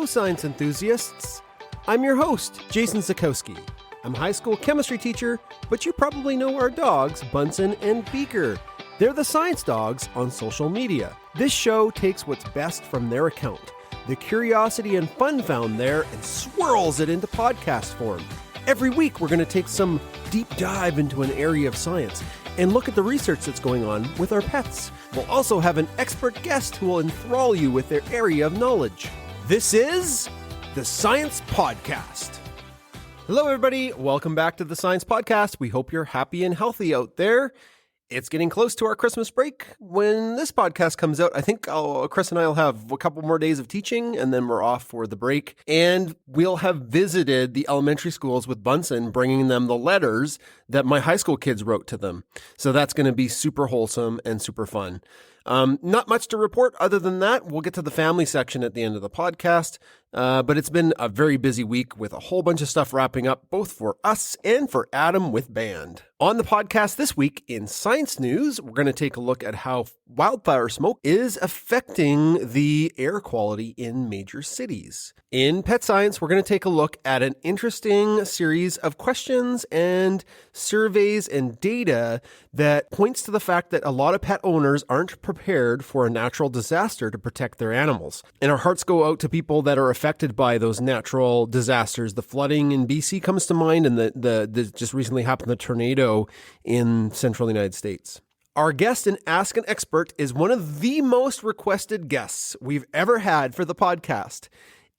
Hello, science enthusiasts. I'm your host, Jason Zakowski. I'm a high school chemistry teacher, but you probably know our dogs, Bunsen and Beaker. They're the science dogs on social media. This show takes what's best from their account, the curiosity and fun found there, and swirls it into podcast form. Every week, we're going to take some deep dive into an area of science and look at the research that's going on with our pets. We'll also have an expert guest who will enthrall you with their area of knowledge. This is the Science Podcast. Hello, everybody. Welcome back to the Science Podcast. We hope you're happy and healthy out there. It's getting close to our Christmas break. When this podcast comes out, I think Chris and I will have a couple more days of teaching, and then we're off for the break. And we'll have visited the elementary schools with Bunsen, bringing them the letters that my high school kids wrote to them. So that's going to be super wholesome and super fun. Not much to report other than that. We'll get to the family section at the end of the podcast. But it's been a very busy week with a whole bunch of stuff wrapping up, both for us and for Adam with band. On the podcast this week in science news, we're going to take a look at how wildfire smoke is affecting the air quality in major cities. In pet science, we're going to take a look at an interesting series of questions and surveys and data that points to the fact that a lot of pet owners aren't prepared for a natural disaster to protect their animals. And our hearts go out to people that are affected by those natural disasters. The flooding in BC comes to mind, and the just recently happened the tornado in central United States. Our guest in Ask an Expert is one of the most requested guests we've ever had for the podcast.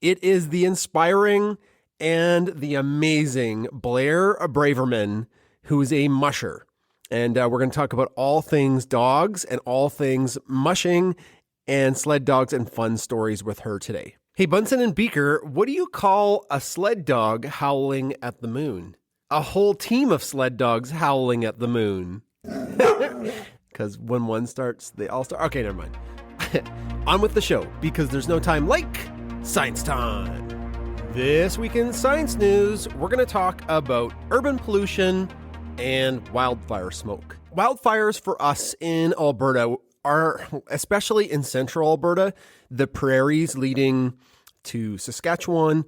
It is the inspiring and the amazing Blair Braverman, who is a musher. And we're going to talk about all things dogs and all things mushing and sled dogs and fun stories with her today. Hey, Bunsen and Beaker, what do you call a sled dog howling at the moon? A whole team of sled dogs howling at the moon. Because when one starts, they all start. Okay, never mind. On with the show, because there's no time like science time. This week in science news, we're going to talk about urban pollution and wildfire smoke. Wildfires for us in Alberta are, especially in central Alberta, the prairies leading to Saskatchewan.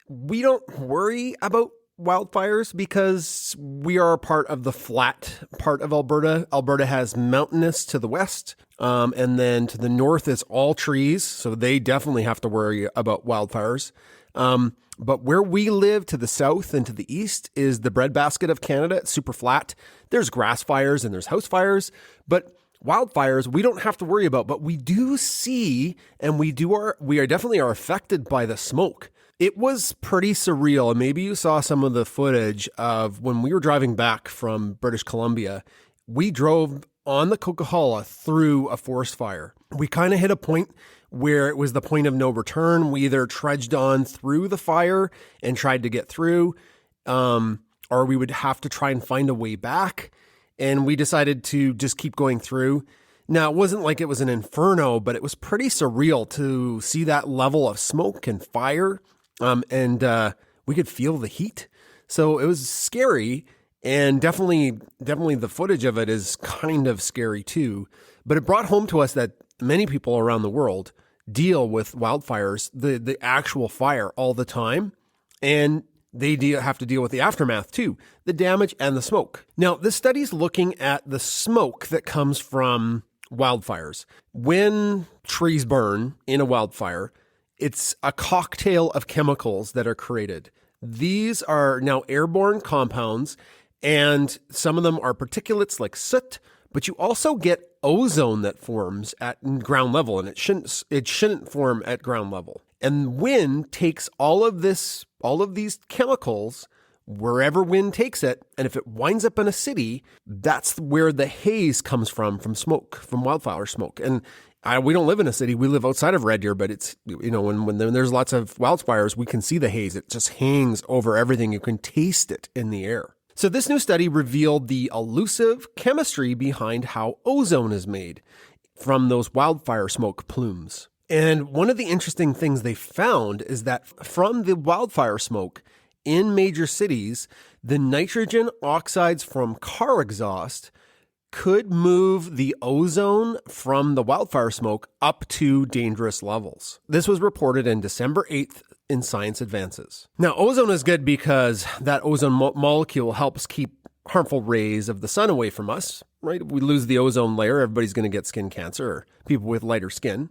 We don't worry about wildfires because we are a part of the flat part of Alberta. Alberta has mountainous to the west, and then to the north is all trees, so they definitely have to worry about wildfires. But where we live to the south and to the east is the breadbasket of Canada. It's super flat. There's grass fires and there's house fires, but wildfires we don't have to worry about. But we do see, and we definitely are affected by the smoke. It was pretty surreal, and maybe you saw some of the footage of when we were driving back from British Columbia. We drove on the Coquihalla through a forest fire. We kind of hit a point where it was the point of no return. We either trudged on through the fire and tried to get through, or we would have to try and find a way back. And we decided to just keep going through. Now, it wasn't like it was an inferno, but it was pretty surreal to see that level of smoke and fire. And we could feel the heat. So it was scary, and definitely the footage of it is kind of scary too. But it brought home to us that many people around the world deal with wildfires, the actual fire all the time. And they have to deal with the aftermath too, the damage and the smoke. Now, this study's looking at the smoke that comes from wildfires. When trees burn in a wildfire, it's a cocktail of chemicals that are created. These are now airborne compounds, and some of them are particulates like soot, but you also get ozone that forms at ground level, and it shouldn't form at ground level. And wind takes all of these chemicals wherever wind takes it, and if it winds up in a city, that's where the haze comes from smoke, from wildfire smoke. And we don't live in a city. We live outside of Red Deer, but it's, when there's lots of wildfires, we can see the haze. It just hangs over everything. You can taste it in the air. So this new study revealed the elusive chemistry behind how ozone is made from those wildfire smoke plumes. And one of the interesting things they found is that from the wildfire smoke in major cities, the nitrogen oxides from car exhaust could move the ozone from the wildfire smoke up to dangerous levels. This was reported in December 8th in Science Advances. Now, ozone is good because that ozone molecule helps keep harmful rays of the sun away from us, right? If we lose the ozone layer, everybody's going to get skin cancer, or people with lighter skin.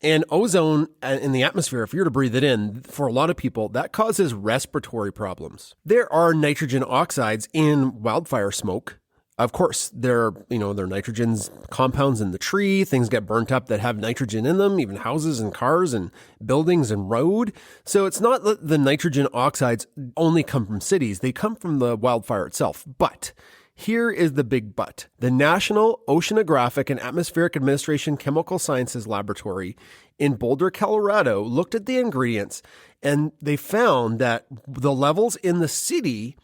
And ozone in the atmosphere, if you're to breathe it in, for a lot of people, that causes respiratory problems. There are nitrogen oxides in wildfire smoke. Of course, there are nitrogen compounds in the tree. Things get burnt up that have nitrogen in them, even houses and cars and buildings and road. So it's not that the nitrogen oxides only come from cities. They come from the wildfire itself. But here is the big but. The National Oceanographic and Atmospheric Administration Chemical Sciences Laboratory in Boulder, Colorado, looked at the ingredients, and they found that the levels in the city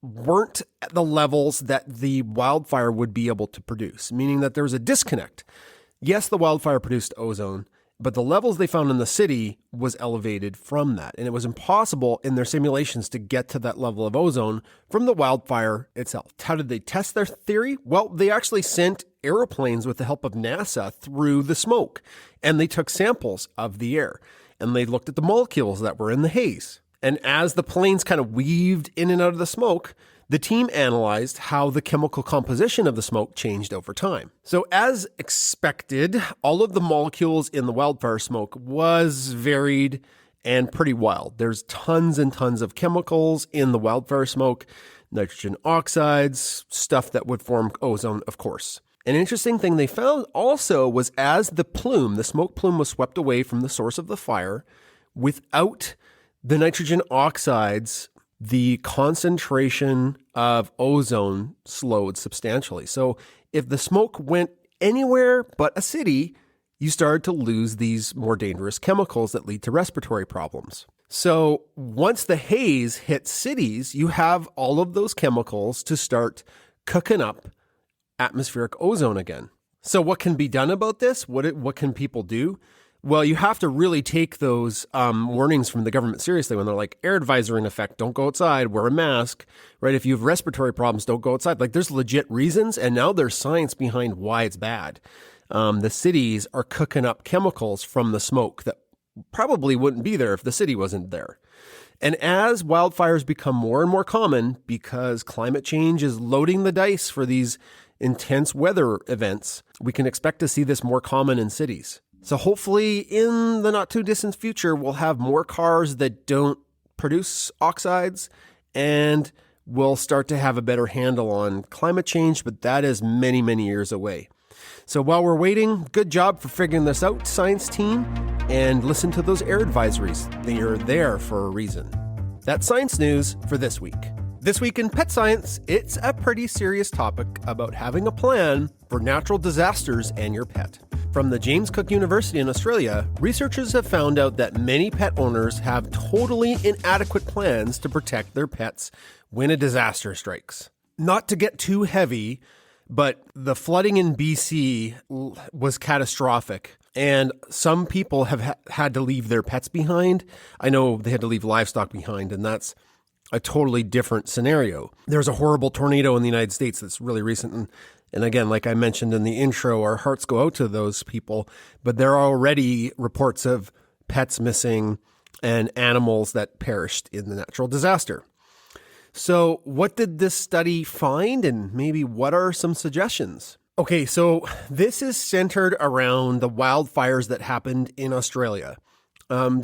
weren't at the levels that the wildfire would be able to produce, meaning that there was a disconnect. Yes, the wildfire produced ozone, but the levels they found in the city was elevated from that. And it was impossible in their simulations to get to that level of ozone from the wildfire itself. How did they test their theory? Well, they actually sent airplanes with the help of NASA through the smoke, and they took samples of the air, and they looked at the molecules that were in the haze. And as the planes kind of weaved in and out of the smoke, the team analyzed how the chemical composition of the smoke changed over time. So as expected, all of the molecules in the wildfire smoke was varied and pretty wild. There's tons and tons of chemicals in the wildfire smoke, nitrogen oxides, stuff that would form ozone, of course. An interesting thing they found also was as the smoke plume was swept away from the source of the fire, without the nitrogen oxides, the concentration of ozone slowed substantially. So if the smoke went anywhere but a city, you started to lose these more dangerous chemicals that lead to respiratory problems. So once the haze hits cities, you have all of those chemicals to start cooking up atmospheric ozone again. So what can be done about this? What can people do? Well, you have to really take those warnings from the government seriously when they're like, air advisory in effect, don't go outside, wear a mask, right? If you have respiratory problems, don't go outside. Like, there's legit reasons, and now there's science behind why it's bad. The cities are cooking up chemicals from the smoke that probably wouldn't be there if the city wasn't there. And as wildfires become more and more common, because climate change is loading the dice for these intense weather events, we can expect to see this more common in cities. So hopefully in the not too distant future, we'll have more cars that don't produce oxides, and we'll start to have a better handle on climate change, but that is many, many years away. So while we're waiting, good job for figuring this out, science team, and listen to those air advisories. They are there for a reason. That's science news for this week. This week in Pet Science, it's a pretty serious topic about having a plan for natural disasters and your pet. From the James Cook University in Australia, researchers have found out that many pet owners have totally inadequate plans to protect their pets when a disaster strikes. Not to get too heavy, but the flooding in BC was catastrophic, and some people have had to leave their pets behind. I know they had to leave livestock behind, and that's a totally different scenario. There's a horrible tornado in the United States that's really recent, and again, like I mentioned in the intro, our hearts go out to those people, but there are already reports of pets missing and animals that perished in the natural disaster. So what did this study find, and maybe what are some suggestions? Okay, so this is centered around the wildfires that happened in Australia. Do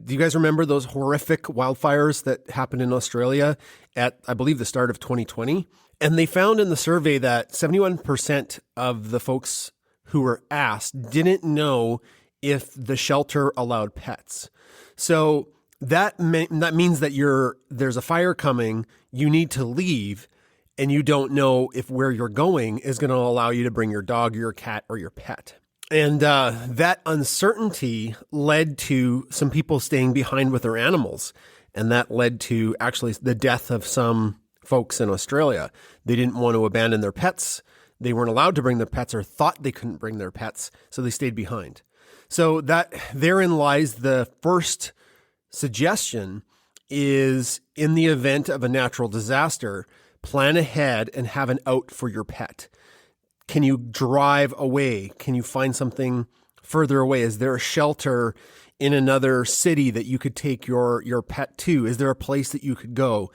you guys remember those horrific wildfires that happened in Australia at, I believe, the start of 2020? And they found in the survey that 71% of the folks who were asked didn't know if the shelter allowed pets. So that means that there's a fire coming, you need to leave, and you don't know if where you're going is going to allow you to bring your dog, your cat, or your pet. And that uncertainty led to some people staying behind with their animals. And that led to actually the death of some folks in Australia. They didn't want to abandon their pets. They weren't allowed to bring their pets, or thought they couldn't bring their pets. So they stayed behind. So that therein lies the first suggestion, is in the event of a natural disaster, Plan ahead and have an out for your pet. Can you drive away? Can you find something further away? Is there a shelter in another city that you could take your pet to? Is there a place that you could go?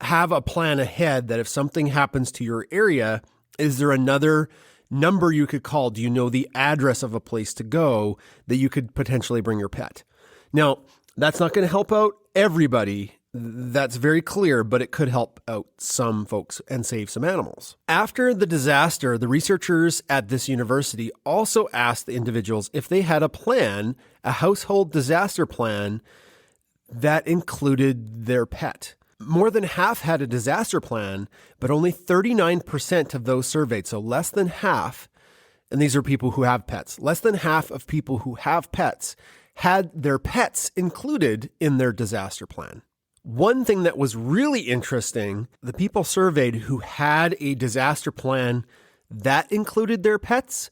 Have a plan ahead that if something happens to your area, is there another number you could call? Do you know the address of a place to go that you could potentially bring your pet? Now, that's not going to help out everybody. That's very clear, but it could help out some folks and save some animals. After the disaster, the researchers at this university also asked the individuals if they had a plan, a household disaster plan that included their pet. More than half had a disaster plan, but only 39% of those surveyed, so less than half, and these are people who have pets, less than half of people who have pets had their pets included in their disaster plan. One thing that was really interesting, the people surveyed who had a disaster plan that included their pets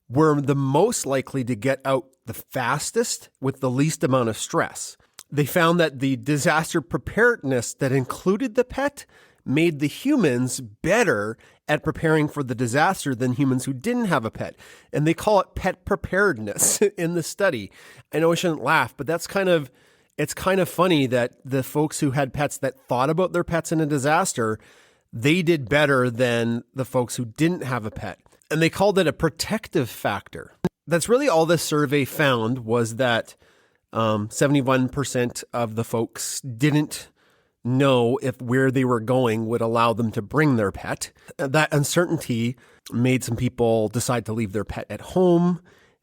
were the most likely to get out the fastest with the least amount of stress. They found that the disaster preparedness that included the pet made the humans better at preparing for the disaster than humans who didn't have a pet. And they call it pet preparedness in the study. I know I shouldn't laugh, but it's kind of funny that the folks who had pets that thought about their pets in a disaster, they did better than the folks who didn't have a pet. And they called it a protective factor. That's really all this survey found, was that 71% of the folks didn't know if where they were going would allow them to bring their pet. That uncertainty made some people decide to leave their pet at home,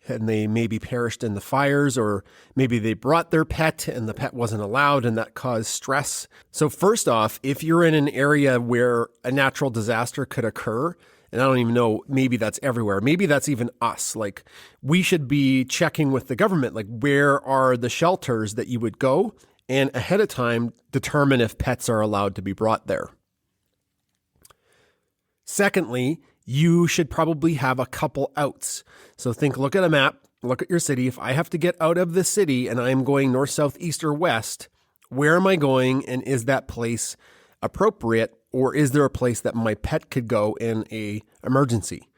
and they maybe perished in the fires, or maybe they brought their pet and the pet wasn't allowed, and that caused stress. So first off, if you're in an area where a natural disaster could occur, and I don't even know, maybe that's everywhere, maybe that's even us, like we should be checking with the government, like where are the shelters that you would go, and ahead of time determine if pets are allowed to be brought there. Secondly, you should probably have a couple outs. So look at a map, look at your city. If I have to get out of the city and I'm going north, south, east, or west, where am I going? And is that place appropriate? Or is there a place that my pet could go in a emergency?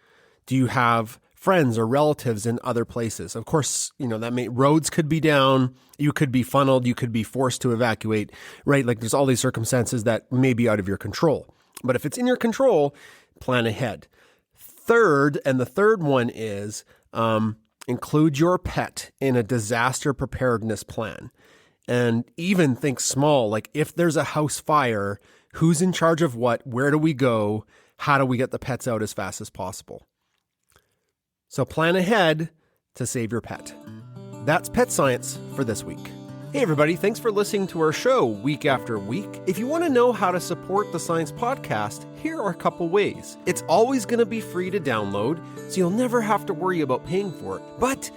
Do you have friends or relatives in other places? Of course, roads could be down. You could be funneled. You could be forced to evacuate, right? Like there's all these circumstances that may be out of your control. But if it's in your control, plan ahead. The third one is include your pet in a disaster preparedness plan. And even think small, like if there's a house fire, who's in charge of what? Where do we go? How do we get the pets out as fast as possible? So plan ahead to save your pet. That's Pet Science for this week. Hey everybody, thanks for listening to our show week after week. If you want to know how to support the Science Podcast, here are a couple ways. It's always going to be free to download, so you'll never have to worry about paying for it. But,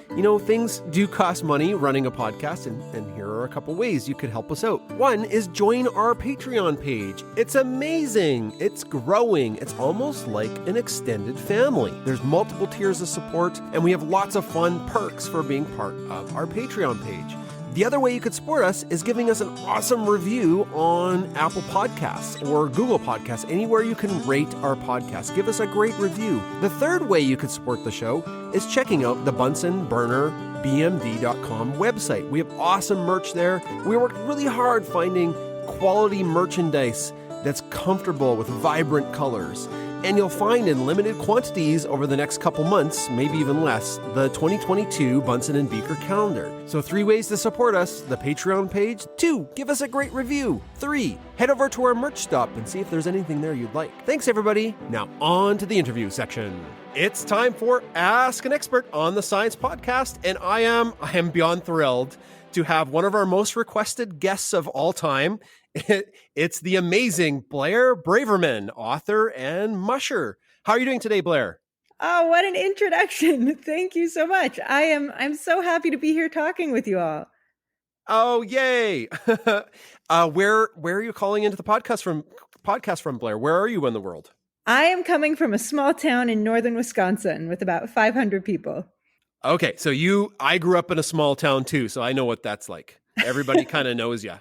things do cost money running a podcast, and here are a couple ways you could help us out. One is join our Patreon page. It's amazing. It's growing. It's almost like an extended family. There's multiple tiers of support, and we have lots of fun perks for being part of our Patreon page. The other way you could support us is giving us an awesome review on Apple Podcasts or Google Podcasts, anywhere you can rate our podcast. Give us a great review. The third way you could support the show is checking out the BunsenBurnerBMD.com website. We have awesome merch there. We worked really hard finding quality merchandise that's comfortable with vibrant colors. And you'll find in limited quantities over the next couple months, maybe even less, the 2022 Bunsen and Beaker calendar. So 3 ways to support us: the Patreon page. 2, give us a great review. 3, head over to our merch shop and see if there's anything there you'd like. Thanks everybody. Now on to the interview section. It's time for Ask an Expert on the Science Podcast, and I am beyond thrilled to have one of our most requested guests of all time. It's the amazing Blair Braverman, author and musher. How are you doing today, Blair? Oh, what an introduction. Thank you so much. I'm so happy to be here talking with you all. Oh, yay. Where are you calling into the podcast from, Blair? Where are you in the world? I am coming from a small town in northern Wisconsin with about 500 people. Okay, so I grew up in a small town too, so I know what that's like. Everybody kind of knows you.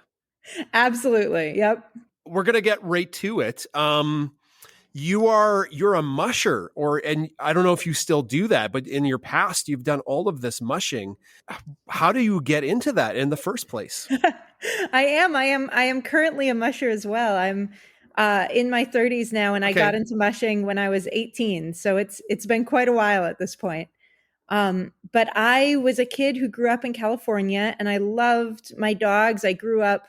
Absolutely. Yep. we're going to get right to it. You're a musher, and I don't know if you still do that, but in your past, you've done all of this mushing. How do you get into that in the first place? I am currently a musher as well. I'm in my 30s now, and I got into mushing when I was 18. So it's been quite a while at this point. But I was a kid who grew up in California, and I loved my dogs. I grew up,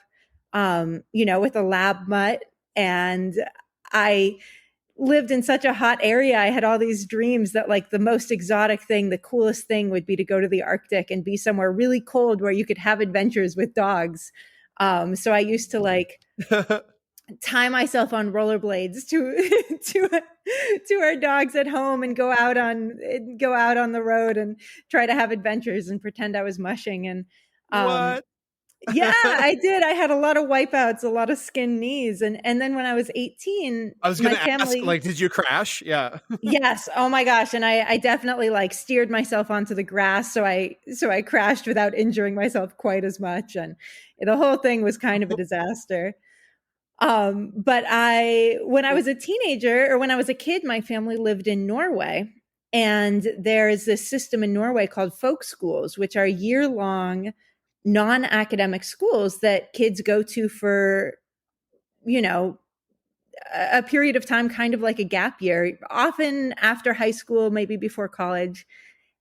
with a lab mutt, and I lived in such a hot area. I had all these dreams that like the most exotic thing, the coolest thing would be to go to the Arctic and be somewhere really cold where you could have adventures with dogs. So I used to like tie myself on rollerblades to our dogs at home and go out on the road and try to have adventures and pretend I was mushing. And what? Yeah, I did. I had a lot of wipeouts, a lot of skinned knees. And then when I was 18, I was going to ask, like, did you crash? Yeah. Yes. Oh my gosh. And I definitely like steered myself onto the grass. So I crashed without injuring myself quite as much. And the whole thing was kind of a disaster. But when I was a teenager, or when I was a kid, my family lived in Norway. And there's this system in Norway called folk schools, which are year-long non-academic schools that kids go to for, a period of time, kind of like a gap year, often after high school, maybe before college.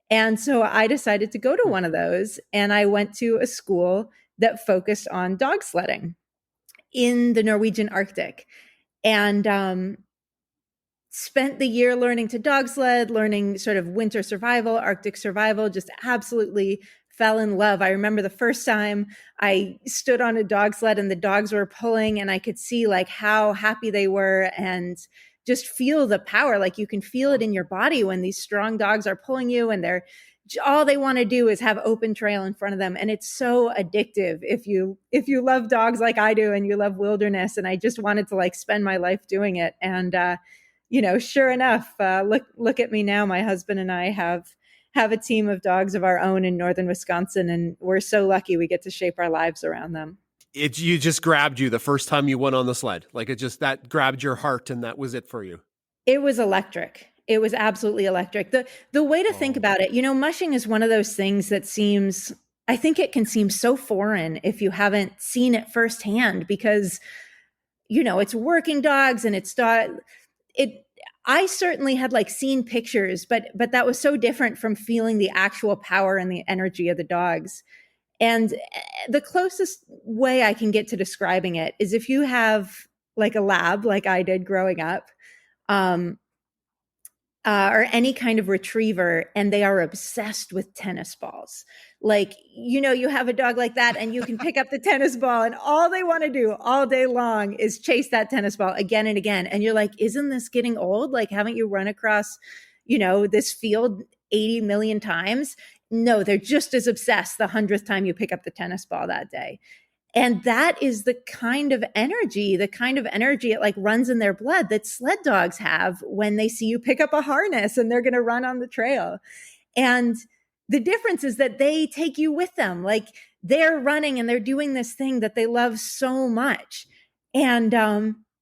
And so I decided to go to one of those, and I went to a school that focused on dog sledding in the Norwegian Arctic, and spent the year learning to dog sled, learning sort of winter survival, Arctic survival, just absolutely fell in love. I remember the first time I stood on a dog sled and the dogs were pulling, and I could see like how happy they were and just feel the power. Like you can feel it in your body when these strong dogs are pulling you, and all they want to do is have open trail in front of them. And it's so addictive if you love dogs like I do and you love wilderness. And I just wanted to like spend my life doing it. And, sure enough, look at me now. My husband and I have a team of dogs of our own in northern Wisconsin, and we're so lucky we get to shape our lives around them. You just grabbed you the first time you went on the sled. Like that grabbed your heart, and that was it for you. It was electric. It was absolutely electric. The way to think about it, mushing is one of those things that I think it can seem so foreign if you haven't seen it firsthand, because, it's working dogs and I certainly had like seen pictures, but that was so different from feeling the actual power and the energy of the dogs. And the closest way I can get to describing it is if you have like a lab, like I did growing up, or any kind of retriever, and they are obsessed with tennis balls. Like, you have a dog like that, and you can pick up the tennis ball, and all they want to do all day long is chase that tennis ball again and again. And you're like, isn't this getting old? Like, haven't you run across, this field 80 million times? No, they're just as obsessed the 100th time you pick up the tennis ball that day. And that is the kind of energy it like runs in their blood that sled dogs have when they see you pick up a harness and they're going to run on the trail. And the difference is that they take you with them. Like they're running and they're doing this thing that they love so much. And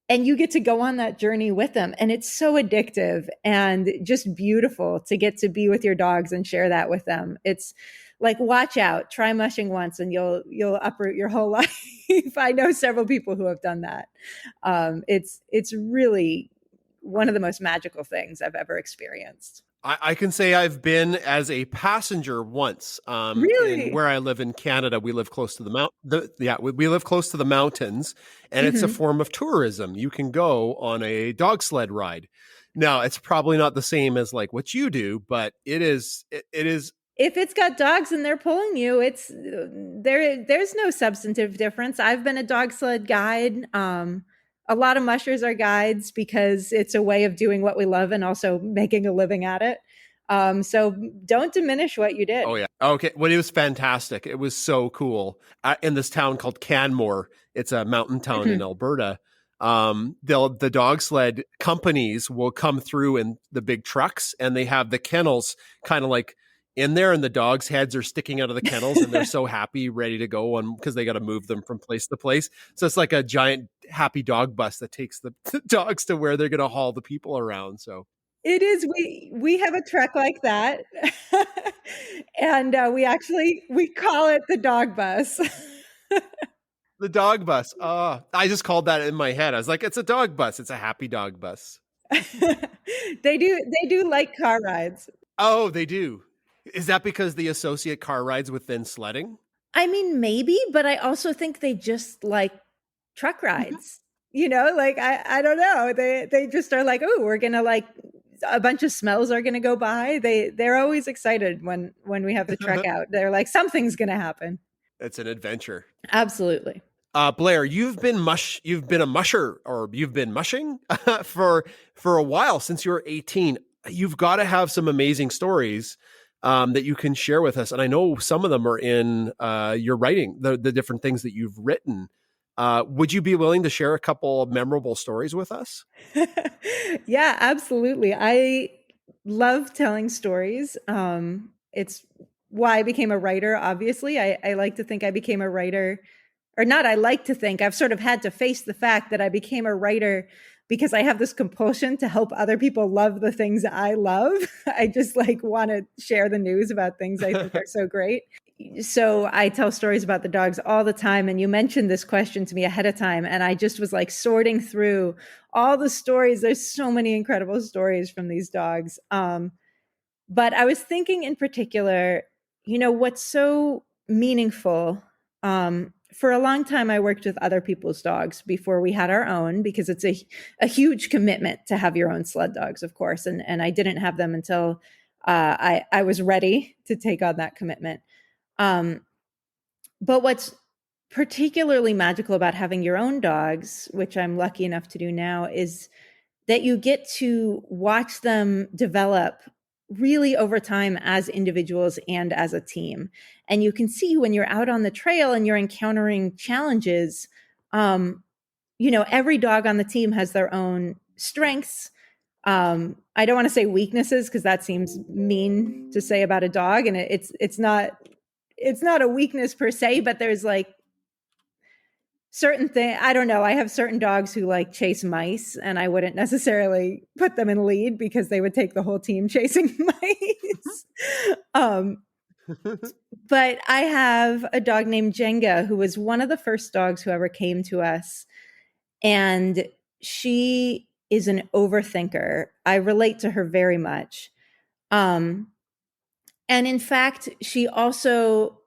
you get to go on that journey with them. And it's so addictive and just beautiful to get to be with your dogs and share that with them. It's like, watch out, try mushing once and you'll uproot your whole life. I know several people who have done that. It's really one of the most magical things I've ever experienced. I can say I've been as a passenger once. Really? Where I live in Canada, we live close to we live close to the mountains, and it's a form of tourism. You can go on a dog sled ride. Now, it's probably not the same as like what you do, but it is. If it's got dogs and they're pulling you, there's no substantive difference. I've been a dog sled guide. A lot of mushers are guides because it's a way of doing what we love and also making a living at it. So don't diminish what you did. Oh yeah. Okay. Well, it was fantastic. It was so cool. In this town called Canmore, it's a mountain town in Alberta. The dog sled companies will come through in the big trucks, and they have the kennels kind of like in there, and the dogs' heads are sticking out of the kennels, and they're so happy, ready to go, and because they got to move them from place to place. So it's like a giant happy dog bus that takes the dogs to where they're going to haul the people around. So It is. We have a truck like that, and we call it the dog bus. the dog bus. I just called that in my head. I was like, it's a dog bus. It's a happy dog bus. They do like car rides. Oh, they do. Is that because they associate car rides with then sledding? I mean, maybe, but I also think they just like truck rides. Like I don't know. They just are like, oh, we're gonna like a bunch of smells are gonna go by. They're always excited when we have the truck out. They're like, something's gonna happen. It's an adventure. Absolutely. Blair, you've been a musher, or you've been mushing for a while, since you were 18. You've got to have some amazing stories that you can share with us. And I know some of them are in your writing, the different things that you've written. Would you be willing to share a couple of memorable stories with us? Yeah, absolutely. I love telling stories. It's why I became a writer. Obviously, I like to think I became a writer, or not. I like to think I've sort of had to face the fact that I became a writer because I have this compulsion to help other people love the things I love. I just like want to share the news about things I think are so great. So I tell stories about the dogs all the time. And you mentioned this question to me ahead of time, and I just was like sorting through all the stories. There's so many incredible stories from these dogs. But I was thinking in particular, what's so meaningful. For a long time, I worked with other people's dogs before we had our own, because it's a huge commitment to have your own sled dogs, of course. And I didn't have them until I was ready to take on that commitment. But what's particularly magical about having your own dogs, which I'm lucky enough to do now, is that you get to watch them develop really over time as individuals and as a team. And you can see when you're out on the trail and you're encountering challenges, every dog on the team has their own strengths. I don't want to say weaknesses, because that seems mean to say about a dog. And it's not a weakness per se, but there's like certain thing. I don't know. I have certain dogs who like chase mice, and I wouldn't necessarily put them in lead because they would take the whole team chasing mice. But I have a dog named Jenga, who was one of the first dogs who ever came to us. And she is an overthinker. I relate to her very much. And in fact, she's also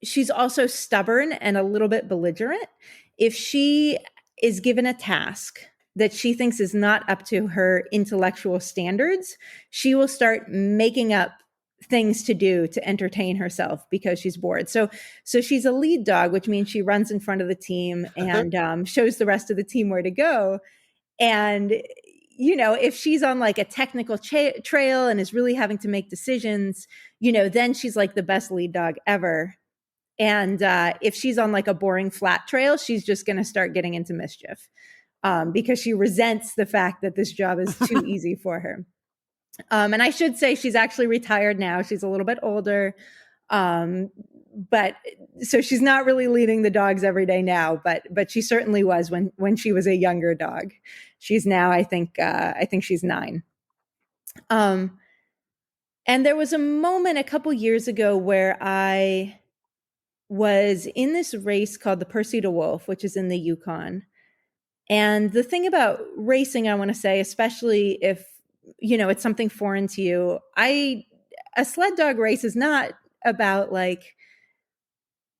stubborn and a little bit belligerent. If she is given a task that she thinks is not up to her intellectual standards, she will start making up things to do to entertain herself because she's bored. So she's a lead dog, which means she runs in front of the team and shows the rest of the team where to go. And if she's on like a technical trail and is really having to make decisions, then she's like the best lead dog ever. And if she's on like a boring flat trail, she's just going to start getting into mischief because she resents the fact that this job is too easy for her. And I should say she's actually retired now. She's a little bit older. But so she's not really leading the dogs every day now, but she certainly was when she was a younger dog. She's now, I think she's 9. And there was a moment a couple years ago where I was in this race called the Pursuit of Wolf, which is in the Yukon. And the thing about racing, I want to say, especially if, it's something foreign to you, a sled dog race is not about like,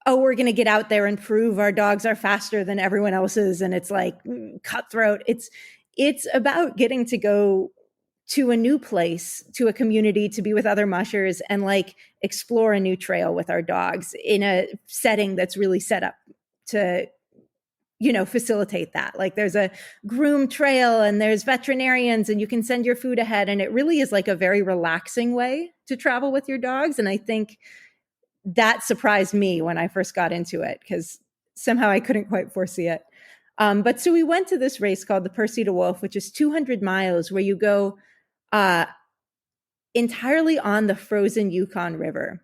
oh, we're going to get out there and prove our dogs are faster than everyone else's. And it's like cutthroat. It's about getting to go to a new place, to a community, to be with other mushers and like explore a new trail with our dogs in a setting that's really set up to, facilitate that. Like there's a groomed trail and there's veterinarians and you can send your food ahead. And it really is like a very relaxing way to travel with your dogs. And I think that surprised me when I first got into it because somehow I couldn't quite foresee it. But so we went to this race called the Pursuit of Wolf, which is 200 miles where you go entirely on the frozen Yukon River,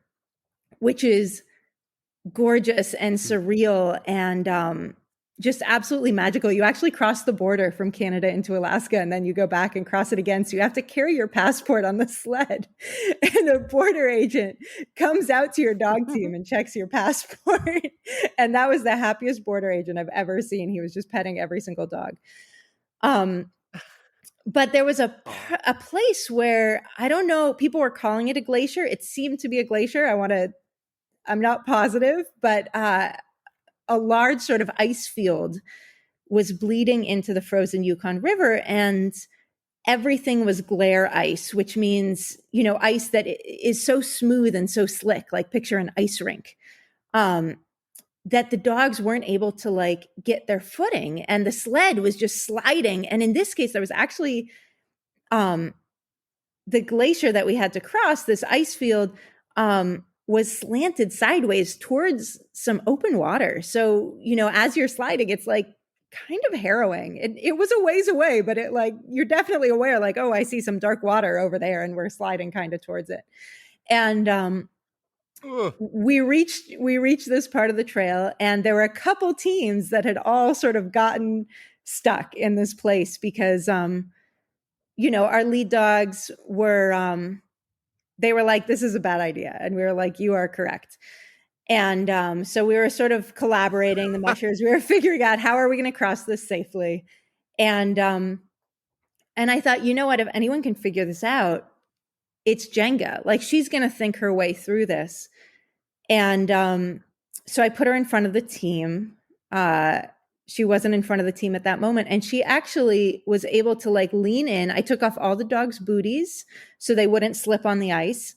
which is gorgeous and surreal and just absolutely magical. You actually cross the border from Canada into Alaska, and then you go back and cross it again. So you have to carry your passport on the sled. And the border agent comes out to your dog team and checks your passport. And that was the happiest border agent I've ever seen. He was just petting every single dog. But there was a place where, I don't know, people were calling it a glacier. It seemed to be a glacier. I'm not positive, but a large sort of ice field was bleeding into the frozen Yukon River, and everything was glare ice, which means, ice that is so smooth and so slick, like picture an ice rink, that the dogs weren't able to like get their footing, and the sled was just sliding. And in this case, there was actually the glacier that we had to cross, this ice field, was slanted sideways towards some open water. So, as you're sliding, it's like kind of harrowing. It was a ways away, but you're definitely aware, like, oh, I see some dark water over there, and we're sliding kind of towards it. And we reached this part of the trail, and there were a couple teams that had all sort of gotten stuck in this place because, our lead dogs were, they were like, this is a bad idea. And we were like, you are correct. And so we were sort of collaborating, the mushers. We were figuring out, how are we going to cross this safely? And I thought, you know what, if anyone can figure this out, it's Jenga. Like, she's going to think her way through this. And so I put her in front of the team. She wasn't in front of the team at that moment. And she actually was able to like lean in. I took off all the dogs' booties so they wouldn't slip on the ice.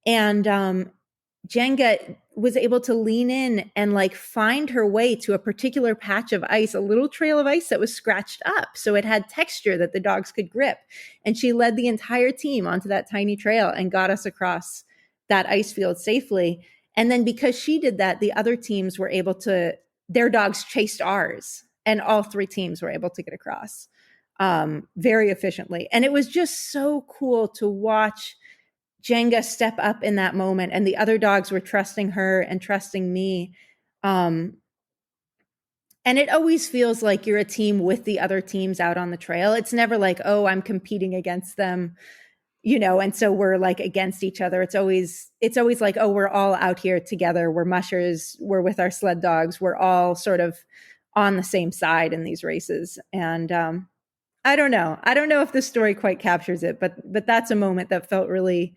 And Jenga was able to lean in and like find her way to a particular patch of ice, a little trail of ice that was scratched up. So it had texture that the dogs could grip. And she led the entire team onto that tiny trail and got us across that ice field safely. And then because she did that, the other teams were able to, their dogs chased ours, and all three teams were able to get across very efficiently. And it was just so cool to watch Jenga step up in that moment, and the other dogs were trusting her and trusting me. And it always feels like you're a team with the other teams out on the trail. It's never like, oh, I'm competing against them, and so we're like against each other. It's always like, oh, we're all out here together. We're mushers. We're with our sled dogs. We're all sort of on the same side in these races. And I don't know if this story quite captures it, but that's a moment that felt really,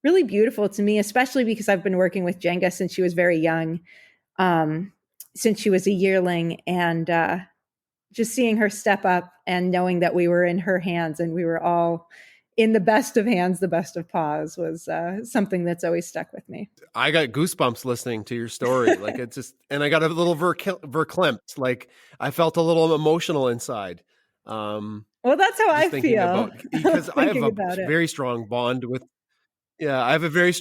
really beautiful to me, especially because I've been working with Jenga since she was very young, since she was a yearling, and just seeing her step up and knowing that we were in her hands and we were all in the best of hands, the best of paws, was something that's always stuck with me. I got goosebumps listening to your story. Like, it's just, and I got a little verklempt. Like, I felt a little emotional inside. Well, that's how I feel. Because I have a very strong bond with, I have a very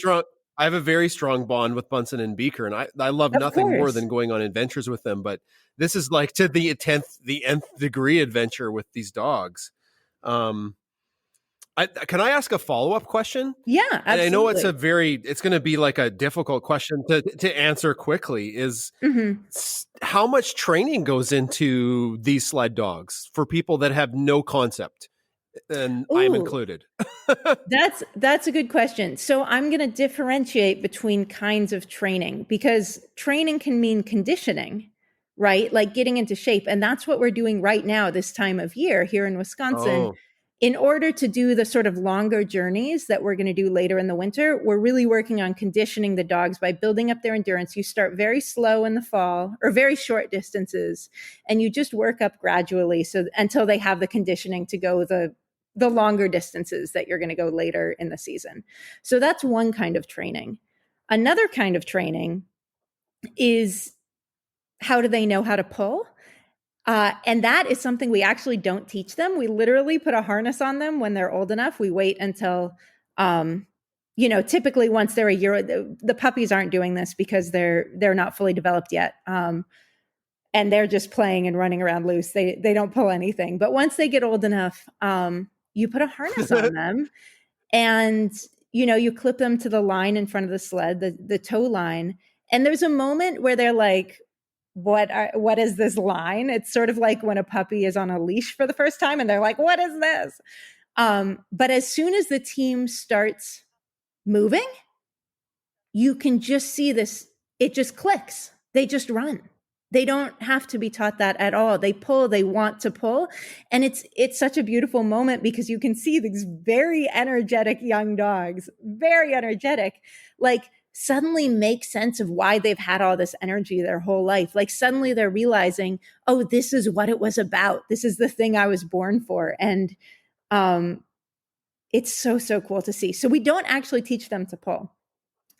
strong bond with Bunsen and Beaker, and I love nothing more than going on adventures with them. But this is like to the nth degree adventure with these dogs. Can I ask a follow-up question? Yeah, absolutely. And I know it's going to be like a difficult question to answer quickly, is how much training goes into these sled dogs for people that have no concept? And I'm included. That's a good question. So I'm going to differentiate between kinds of training, because training can mean conditioning, right? Like getting into shape. And that's what we're doing right now, this time of year here in Wisconsin. Oh. In order to do the sort of longer journeys that we're going to do later in the winter, we're really working on conditioning the dogs by building up their endurance. You start very slow in the fall, or very short distances, and you just work up gradually until they have the conditioning to go the longer distances that you're going to go later in the season. So that's one kind of training. Another kind of training is, how do they know how to pull? And that is something we actually don't teach them. We literally put a harness on them when they're old enough. We wait until, typically once they're a year, the puppies aren't doing this because they're not fully developed yet. And they're just playing and running around loose. They don't pull anything. But once they get old enough, you put a harness on them, and you clip them to the line in front of the sled, the tow line. And there's a moment where they're like, what is this line? It's sort of like when a puppy is on a leash for the first time and they're like, what is this? But as soon as the team starts moving, you can just see this. It just clicks. They just run. They don't have to be taught that at all. They pull, they want to pull. And it's such a beautiful moment because you can see these very energetic young dogs, very energetic, like suddenly make sense of why they've had all this energy their whole life. Like suddenly they're realizing, oh, this is what it was about. This is the thing I was born for. And it's so, so cool to see. So we don't actually teach them to pull.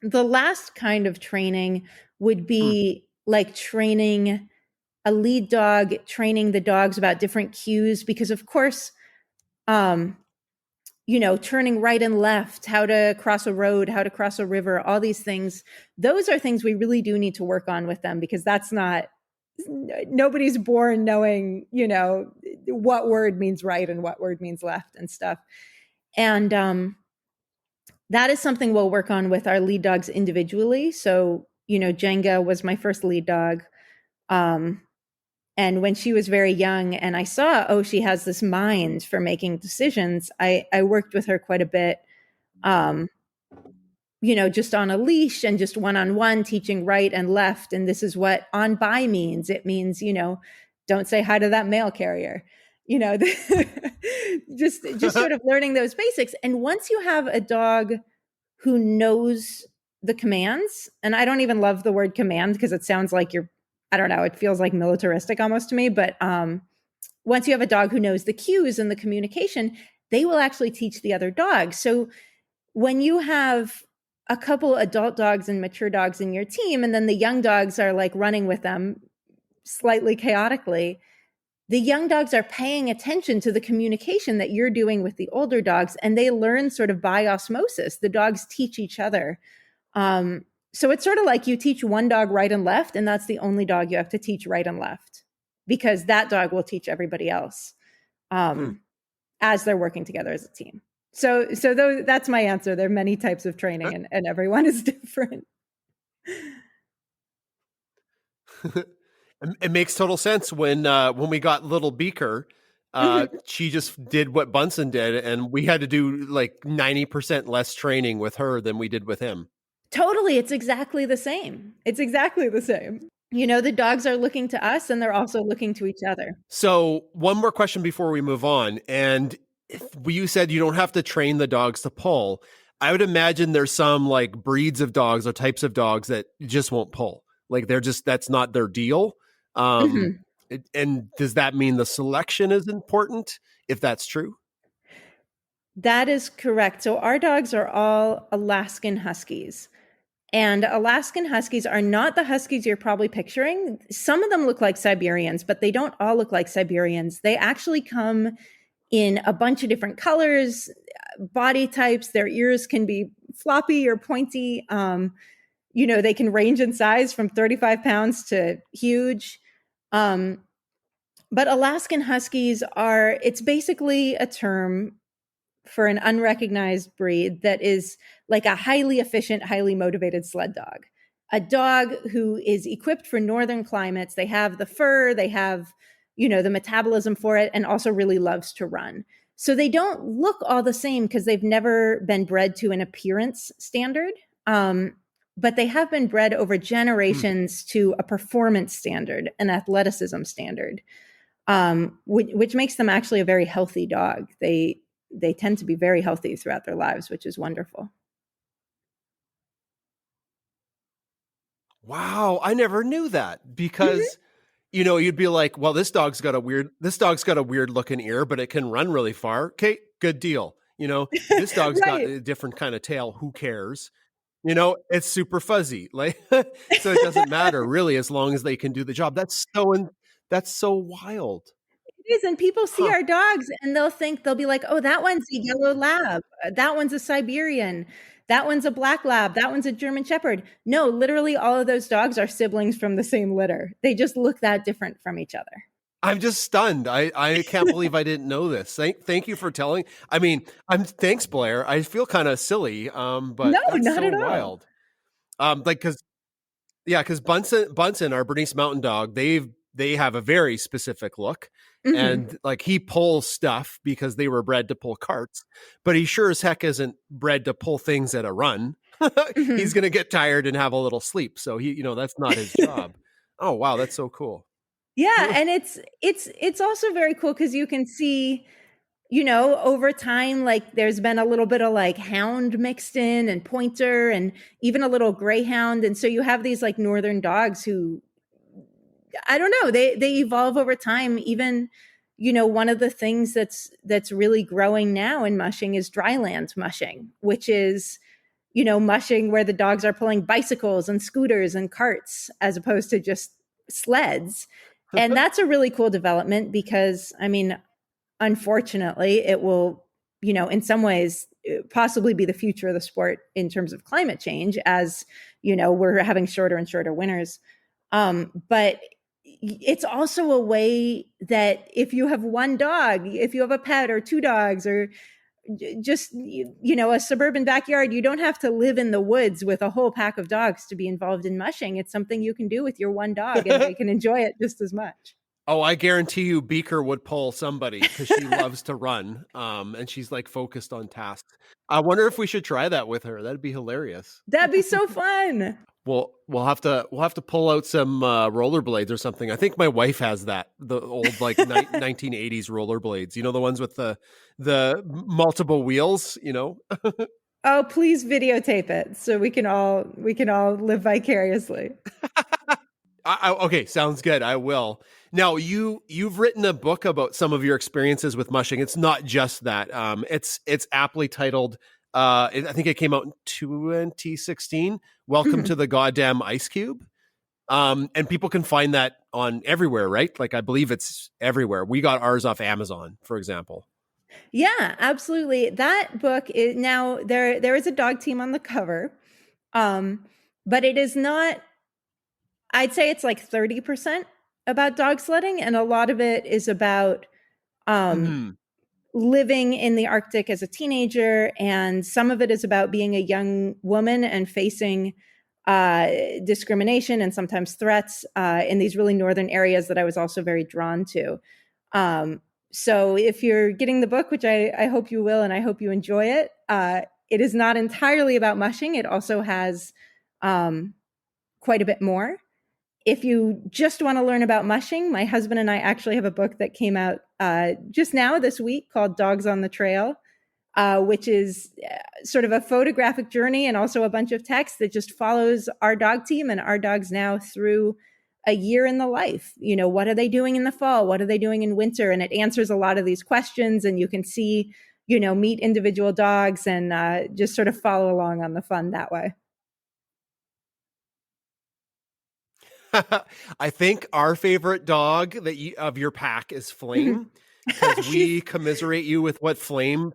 The last kind of training would be like training a lead dog, training the dogs about different cues, because of course, turning right and left, how to cross a road, how to cross a river, all these things, those are things we really do need to work on with them, because nobody's born knowing, what word means right and what word means left and stuff. And that is something we'll work on with our lead dogs individually. So, Jenga was my first lead dog. And when she was very young and I saw, she has this mind for making decisions, I worked with her quite a bit, just on a leash and just one-on-one teaching right and left. And this is what on by means. It means, don't say hi to that mail carrier, just sort of learning those basics. And once you have a dog who knows the commands, and I don't even love the word command because it sounds like I don't know, it feels like militaristic almost to me. But once you have a dog who knows the cues and the communication, they will actually teach the other dogs. So when you have a couple adult dogs and mature dogs in your team, and then the young dogs are like running with them slightly chaotically, the young dogs are paying attention to the communication that you're doing with the older dogs, and they learn sort of by osmosis. The dogs teach each other. So it's sort of like you teach one dog right and left, and that's the only dog you have to teach right and left, because that dog will teach everybody else as they're working together as a team. So that's my answer. There are many types of training, and everyone is different. It makes total sense. When we got little Beaker, she just did what Bunsen did, and we had to do like 90% less training with her than we did with him. Totally. It's exactly the same. The dogs are looking to us, and they're also looking to each other. So one more question before we move on. And you said you don't have to train the dogs to pull. I would imagine there's some like breeds of dogs or types of dogs that just won't pull. Like that's not their deal. And does that mean the selection is important, if that's true? That is correct. So our dogs are all Alaskan Huskies. And Alaskan Huskies are not the Huskies you're probably picturing. Some of them look like Siberians, but they don't all look like Siberians. They actually come in a bunch of different colors, body types. Their ears can be floppy or pointy. They can range in size from 35 pounds to huge. But Alaskan Huskies it's basically a term for an unrecognized breed that is like a highly efficient, highly motivated sled dog. A dog who is equipped for northern climates. They have the fur, they have, the metabolism for it, and also really loves to run. So they don't look all the same because they've never been bred to an appearance standard. But they have been bred over generations to a performance standard, an athleticism standard, which makes them actually a very healthy dog. They tend to be very healthy throughout their lives, which is wonderful. Wow, I never knew that, because you'd be like, well, this dog's got a weird looking ear, but it can run really far. Okay, good deal. This dog's Right. got a different kind of tail. Who cares? It's super fuzzy. Like, so it doesn't matter really, as long as they can do the job. That's so wild. It is. And people see our dogs and they'll be like, oh, that one's a yellow lab. That one's a Siberian. That one's a black lab. That one's a German Shepherd. No, literally all of those dogs are siblings from the same litter. They just look that different from each other. I'm just stunned. I can't believe I didn't know this. Thank you for telling. I mean, thanks, Blair. I feel kind of silly, but No, that's not so at all. wild. Like, because Bunsen, our Bernese Mountain Dog, they have a very specific look, Mhm. and like he pulls stuff because they were bred to pull carts, but he sure as heck isn't bred to pull things at a run. He's Mhm. going to get tired and have a little sleep, so that's not his job. Oh wow, that's so cool. Yeah, and it's also very cool because you can see, over time, like there's been a little bit of like hound mixed in and pointer and even a little greyhound. And so you have these like northern dogs who, I don't know, they evolve over time. Even, one of the things that's really growing now in mushing is dryland mushing, which is, mushing where the dogs are pulling bicycles and scooters and carts as opposed to just sleds. And that's a really cool development because, I mean, unfortunately, it will, in some ways, possibly be the future of the sport in terms of climate change, as we're having shorter and shorter winters. But it's also a way that if you have one dog, if you have a pet or two dogs, or just a suburban backyard, you don't have to live in the woods with a whole pack of dogs to be involved in mushing. It's something you can do with your one dog, and they can enjoy it just as much. Oh, I guarantee you Beaker would pull somebody because she loves to run. And she's like focused on tasks. I wonder if we should try that with her. That'd be hilarious. That'd be so fun. We'll have to pull out some rollerblades or something. I think my wife has that, the old like 1980s rollerblades. The ones with the multiple wheels. Oh, please videotape it so we can all live vicariously. Okay, sounds good. I will. Now you've written a book about some of your experiences with mushing. It's not just that. It's aptly titled. I think it came out in 2016. Welcome to the goddamn ice cube. And people can find that on everywhere, right? Like I believe it's everywhere. We got ours off Amazon, for example. Yeah, absolutely. That book is now there is a dog team on the cover. But it is not, I'd say it's like 30% about dog sledding, and a lot of it is about Mm-hmm. living in the Arctic as a teenager, and some of it is about being a young woman and facing discrimination and sometimes threats in these really northern areas that I was also very drawn to. So if you're getting the book, which I hope you will, and I hope you enjoy it, it is not entirely about mushing. It also has quite a bit more. If you just want to learn about mushing, my husband and I actually have a book that came out just now this week called Dogs on the Trail, which is sort of a photographic journey and also a bunch of text that just follows our dog team and our dogs now through a year in the life. What are they doing in the fall? What are they doing in winter? And it answers a lot of these questions, and you can see, meet individual dogs and just sort of follow along on the fun that way. I think our favorite dog of your pack is Flame, because we commiserate you with what Flame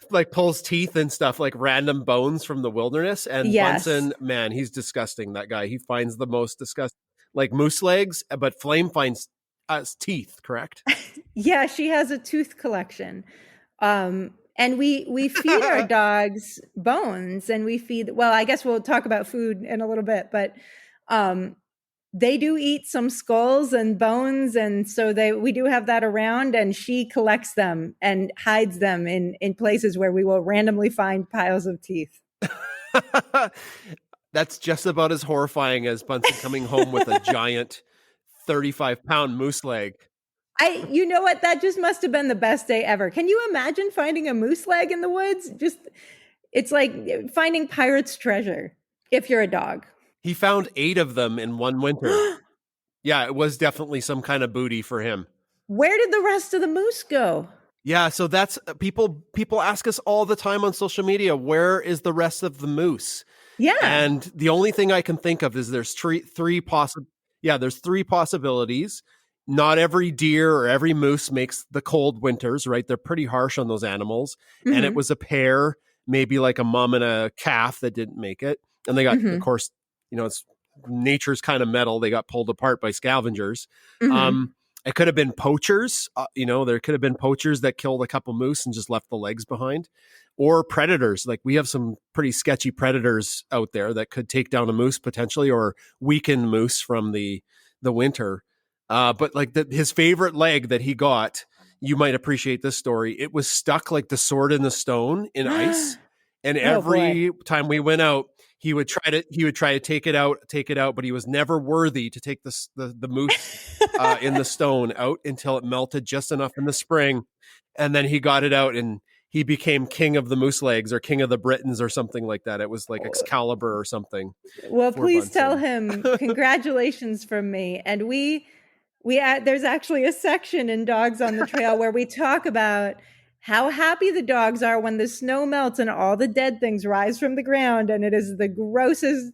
like pulls teeth and stuff, like random bones from the wilderness. And Yes. Bunsen, man, he's disgusting. That guy, he finds the most disgusting, like moose legs, but Flame finds teeth. Correct? Yeah, she has a tooth collection. And we feed our dogs bones, and we feed, well, I guess we'll talk about food in a little bit, but they do eat some skulls and bones, and so we do have that around, and she collects them and hides them in places where we will randomly find piles of teeth. That's just about as horrifying as Bunsen coming home with a giant 35-pound moose leg. You know what? That just must have been the best day ever. Can you imagine finding a moose leg in the woods? It's like finding pirate's treasure if you're a dog. He found 8 of them in one winter. Yeah, it was definitely some kind of booty for him. Where did the rest of the moose go? Yeah, so that's people ask us all the time on social media, where is the rest of the moose? Yeah. And the only thing I can think of is there's three possibilities. Not every deer or every moose makes the cold winters, right? They're pretty harsh on those animals. Mm-hmm. And it was a pair, maybe like a mom and a calf, that didn't make it. And they got, of course, it's nature's kind of metal. They got pulled apart by scavengers. It could have been poachers. There could have been poachers that killed a couple moose and just left the legs behind, or predators. Like we have some pretty sketchy predators out there that could take down a moose potentially, or weaken moose from the winter. But like his favorite leg that he got, you might appreciate this story. It was stuck like the sword in the stone in ice, and every time we went out, he would try to take it out, but he was never worthy to take the moose in the stone out until it melted just enough in the spring, and then he got it out and he became king of the moose legs, or king of the Britons, or something like that. It was like Excalibur or something. Well, please tell him congratulations from me. And there's actually a section in Dogs on the Trail where we talk about how happy the dogs are when the snow melts and all the dead things rise from the ground. And it is the grossest,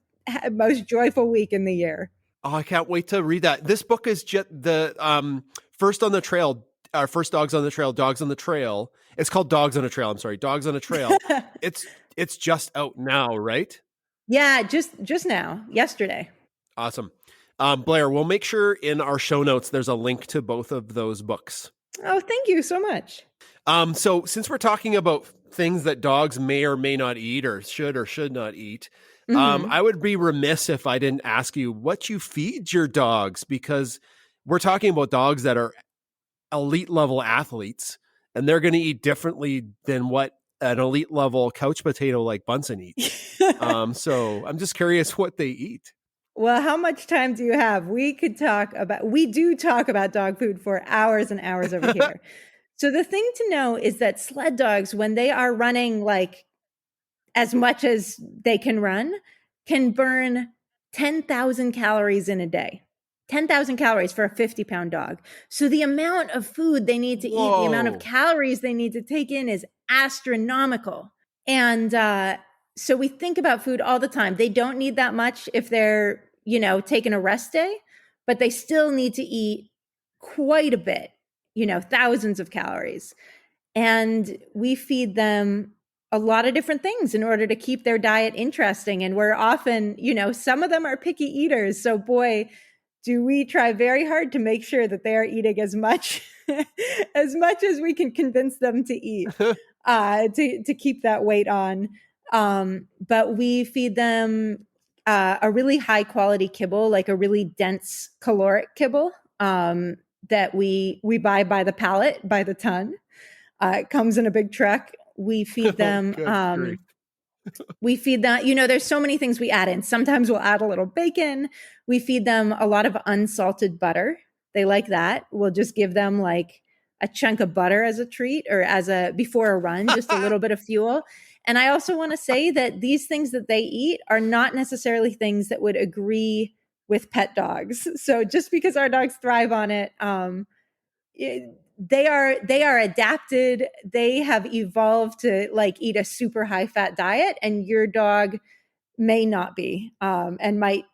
most joyful week in the year. Oh, I can't wait to read that. This book is just the first on the trail, our first Dogs on the Trail, Dogs on the Trail. It's called Dogs on a Trail. I'm sorry, Dogs on a Trail. It's just out now, right? Yeah, just now, yesterday. Awesome. Blair, we'll make sure in our show notes there's a link to both of those books. Oh, thank you so much. So since we're talking about things that dogs may or may not eat, or should not eat, I would be remiss if I didn't ask you what you feed your dogs, because we're talking about dogs that are elite level athletes, and they're going to eat differently than what an elite level couch potato like Bunsen eats. So I'm just curious what they eat. Well, how much time do you have? We do talk about dog food for hours and hours over here. So the thing to know is that sled dogs, when they are running like as much as they can run, can burn 10,000 calories in a day. 10,000 calories for a 50-pound dog. So the amount of food they need to eat, the amount of calories they need to take in is astronomical. And so we think about food all the time. They don't need that much if they're, taking a rest day, but they still need to eat quite a bit, thousands of calories. And we feed them a lot of different things in order to keep their diet interesting. And we're often, some of them are picky eaters. So boy, do we try very hard to make sure that they are eating as much as we can convince them to eat to keep that weight on. But we feed them a really high quality kibble, like a really dense caloric kibble that we buy by the pallet, by the ton. It comes in a big truck. We feed them. We feed them, there's so many things we add in. Sometimes we'll add a little bacon. We feed them a lot of unsalted butter. They like that. We'll just give them like a chunk of butter as a treat, or before a run, just a little bit of fuel. And I also want to say that these things that they eat are not necessarily things that would agree with pet dogs. So just because our dogs thrive on it, they are adapted. They have evolved to like eat a super high fat diet, and your dog may not be, and might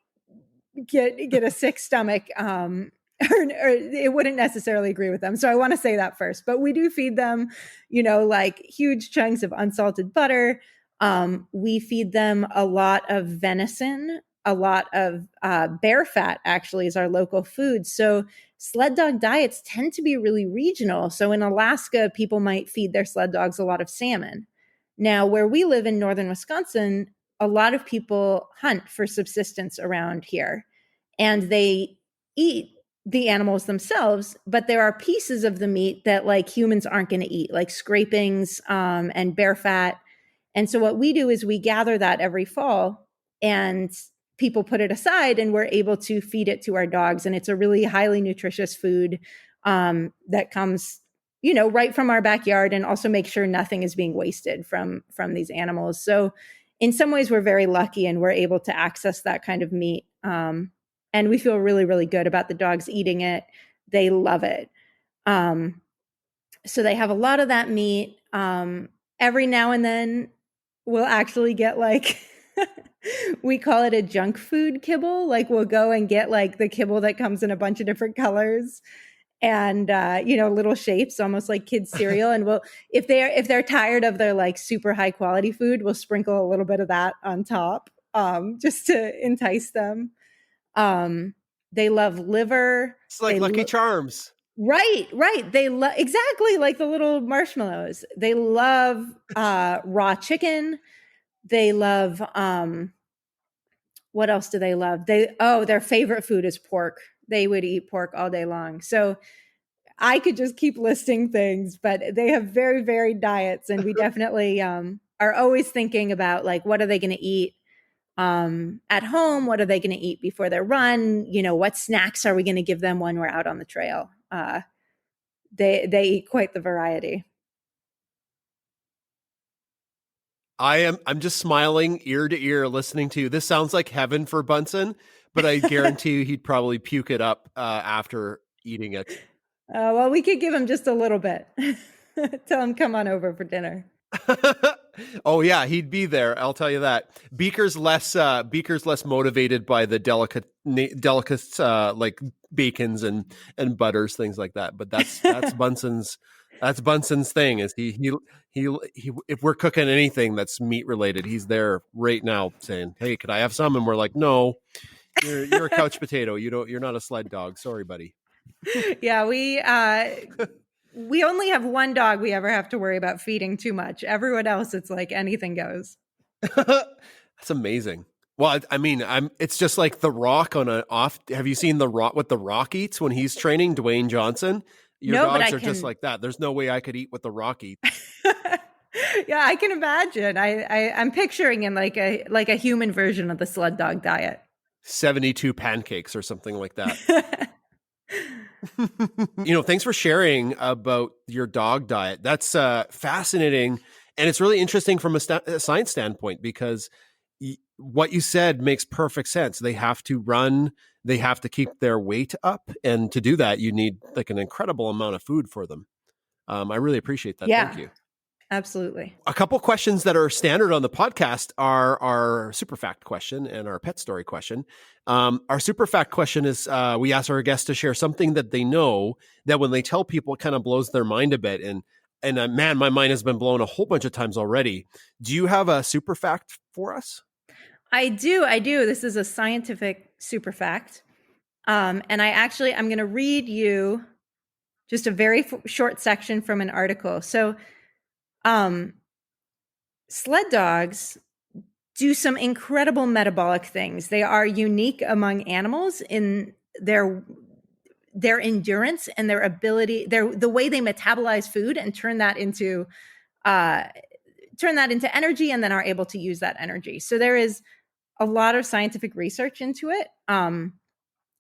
get a sick stomach, or it wouldn't necessarily agree with them. So I want to say that first, but we do feed them, like huge chunks of unsalted butter. We feed them a lot of venison, a lot of bear fat actually is our local food. So sled dog diets tend to be really regional. So in Alaska, people might feed their sled dogs a lot of salmon. Now, where we live in northern Wisconsin, a lot of people hunt for subsistence around here, and they eat the animals themselves, but there are pieces of the meat that like humans aren't going to eat, like scrapings and bear fat. And so what we do is we gather that every fall, and people put it aside, and we're able to feed it to our dogs. And it's a really highly nutritious food that comes, right from our backyard, and also make sure nothing is being wasted from these animals. So in some ways we're very lucky, and we're able to access that kind of meat. And we feel really, really good about the dogs eating it. They love it. So they have a lot of that meat. Every now and then we'll actually get like, we call it a junk food kibble. Like we'll go and get like the kibble that comes in a bunch of different colors and, little shapes, almost like kids cereal. And if they're tired of their like super high quality food, we'll sprinkle a little bit of that on top, just to entice them. They love liver. It's like Lucky Charms. Right. They love exactly like the little marshmallows. They love raw chicken. They love what else do they love? Their favorite food is pork. They would eat pork all day long. So I could just keep listing things, but they have very varied diets, and we definitely are always thinking about like what are they going to eat at home? What are they going to eat before their run? You know, what snacks are we going to give them when we're out on the trail? They eat quite the variety. I'm just smiling ear to ear listening to you. This sounds like heaven for Bunsen, but I guarantee you he'd probably puke it up after eating it. Well, we could give him just a little bit. Tell him come on over for dinner. Oh yeah, he'd be there. I'll tell you that. Beaker's less motivated by the delicate like bacons and butters, things like that. But that's Bunsen's thing. Is he if we're cooking anything that's meat related, he's there right now saying, "Hey, could I have some?" And we're like, "No, you're a couch potato. You're not a sled dog. Sorry, buddy." Yeah, we only have one dog we ever have to worry about feeding too much. Everyone else, it's like anything goes. That's amazing. Well, I mean, it's just like The Rock on an off. Have you seen The Rock, what The Rock eats when he's training? Dwayne Johnson. Your dogs are just like that. There's no way I could eat what The Rock eats. Yeah, I can imagine. I'm picturing in like a human version of the Sled Dog Diet. 72 pancakes or something like that. Thanks for sharing about your dog diet. That's fascinating. And it's really interesting from a science standpoint, because what you said makes perfect sense. They have to run, they have to keep their weight up. And to do that, you need like an incredible amount of food for them. I really appreciate that. Yeah, thank you. Absolutely. A couple questions that are standard on the podcast are our super fact question and our pet story question. Our super fact question is we ask our guests to share something that they know that when they tell people, it kind of blows their mind a bit. And man, my mind has been blown a whole bunch of times already. Do you have a super fact for us? I do. This is a scientific super fact. And I'm going to read you just a very short section from an article. So, sled dogs do some incredible metabolic things. They are unique among animals in their endurance and their ability, the way they metabolize food and turn that into energy, and then are able to use that energy. So there is a lot of scientific research into it,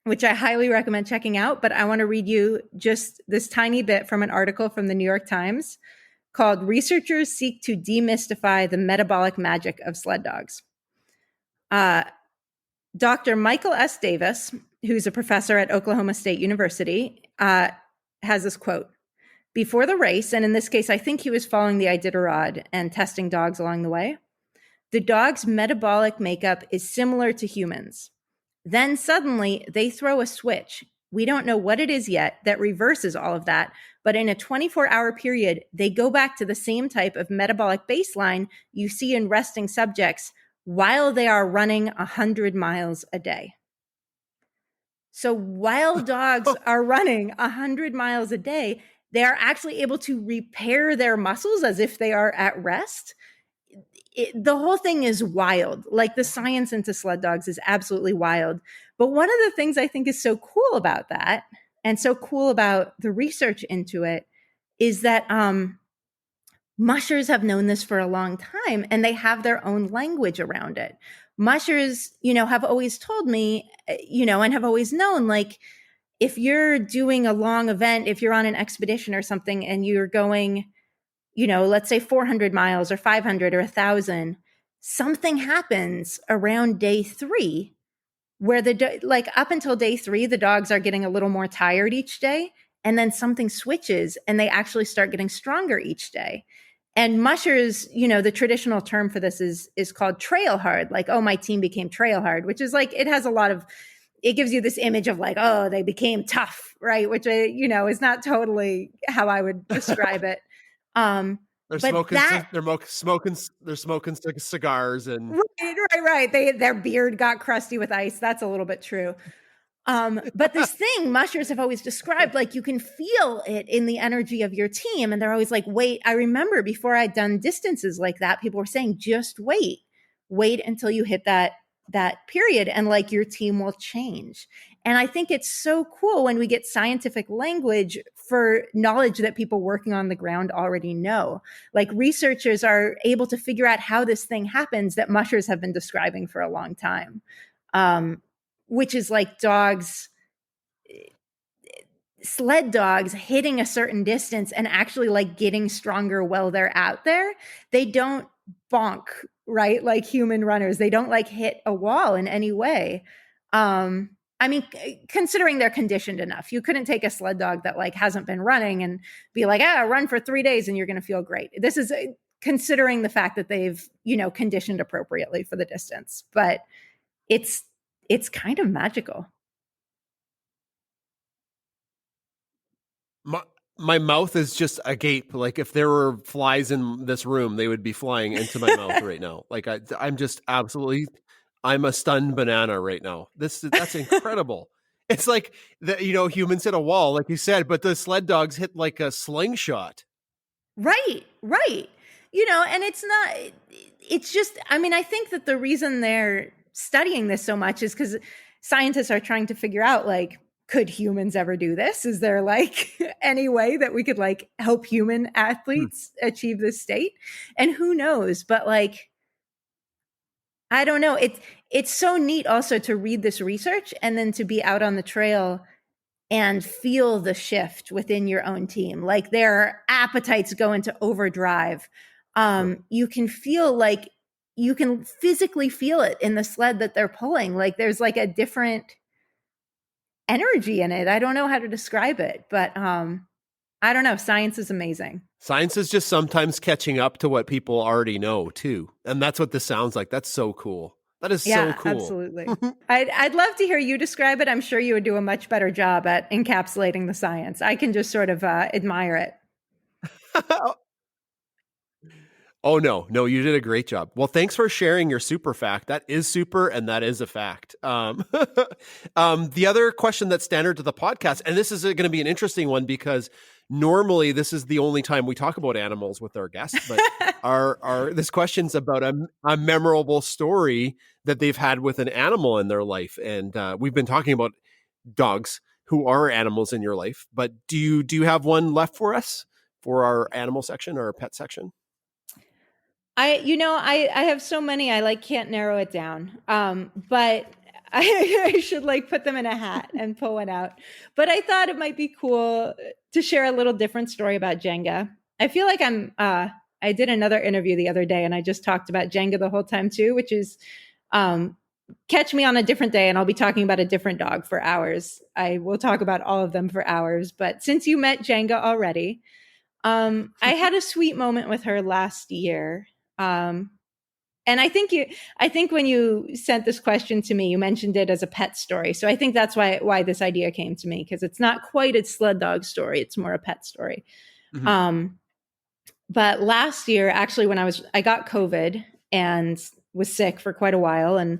which I highly recommend checking out. But I want to read you just this tiny bit from an article from the New York Times called "Researchers Seek to Demystify the Metabolic Magic of Sled Dogs." Dr. Michael S. Davis, who's a professor at Oklahoma State University, has this quote. Before the race, and in this case, I think he was following the Iditarod and testing dogs along the way, the dog's metabolic makeup is similar to humans. Then suddenly they throw a switch. We don't know what it is yet that reverses all of that, but in a 24-hour period, they go back to the same type of metabolic baseline you see in resting subjects while they are running 100 miles a day. So while dogs are running 100 miles a day, they are actually able to repair their muscles as if they are at rest. The whole thing is wild. Like, the science into sled dogs is absolutely wild. But one of the things I think is so cool about that, and so cool about the research into it, is that mushers have known this for a long time, and they have their own language around it. Mushers, have always told me, and have always known, like, if you're doing a long event, if you're on an expedition or something, and you're going, let's say 400 miles or 500 or 1,000, something happens around day 3 where up until day 3, the dogs are getting a little more tired each day. And then something switches and they actually start getting stronger each day. And mushers, the traditional term for this is called trail hard. Like, oh, my team became trail hard, which is like, it gives you this image of like, oh, they became tough, right? Which, is not totally how I would describe it. They're smoking cigars and right. Their beard got crusty with ice. That's a little bit true. But this thing mushers have always described, like you can feel it in the energy of your team. And they're always like, wait, I remember before I'd done distances like that, people were saying, just wait until you hit that period and like your team will change. And I think it's so cool when we get scientific language for knowledge that people working on the ground already know. Like researchers are able to figure out how this thing happens that mushers have been describing for a long time, which is like sled dogs hitting a certain distance and actually like getting stronger while they're out there. They don't bonk, right? Like human runners. They don't like hit a wall in any way. I mean, considering they're conditioned enough, you couldn't take a sled dog that like hasn't been running and be like, run for 3 days and you're going to feel great. This is considering the fact that they've, conditioned appropriately for the distance, but it's kind of magical. My mouth is just agape. Like if there were flies in this room, they would be flying into my mouth right now. Like I'm just absolutely, I'm a stunned banana right now. That's incredible. It's like humans hit a wall, like you said, but the sled dogs hit like a slingshot. Right. And it's just, I mean, I think that the reason they're studying this so much is because scientists are trying to figure out, like, could humans ever do this? Is there like any way that we could like help human athletes achieve this state? And who knows? But like, I don't know. It's so neat also to read this research and then to be out on the trail and feel the shift within your own team. Like their appetites go into overdrive. You can feel like you can physically feel it in the sled that they're pulling. Like there's like a different energy in it. I don't know how to describe it, but I don't know. Science is amazing. Science is just sometimes catching up to what people already know too. And that's what this sounds like. That's so cool. That is so cool. Absolutely. I'd love to hear you describe it. I'm sure you would do a much better job at encapsulating the science. I can just sort of admire it. Oh, no, you did a great job. Well, thanks for sharing your super fact. That is super, and that is a fact. The other question that's standard to the podcast, and this is going to be an interesting one because normally this is the only time we talk about animals with our guests, but this question's about a memorable story that they've had with an animal in their life. And we've been talking about dogs who are animals in your life, but do you have one left for us for our animal section or our pet section? I have so many, I like can't narrow it down. But I should like put them in a hat and pull one out. But I thought it might be cool to share a little different story about Jenga. I feel like I did another interview the other day and I just talked about Jenga the whole time too, which is, catch me on a different day and I'll be talking about a different dog for hours. I will talk about all of them for hours. But since you met Jenga already, I had a sweet moment with her last year. And I think when you sent this question to me, you mentioned it as a pet story. So I think that's why this idea came to me, because it's not quite a sled dog story. It's more a pet story. Mm-hmm. But last year, actually, when I got COVID and was sick for quite a while and,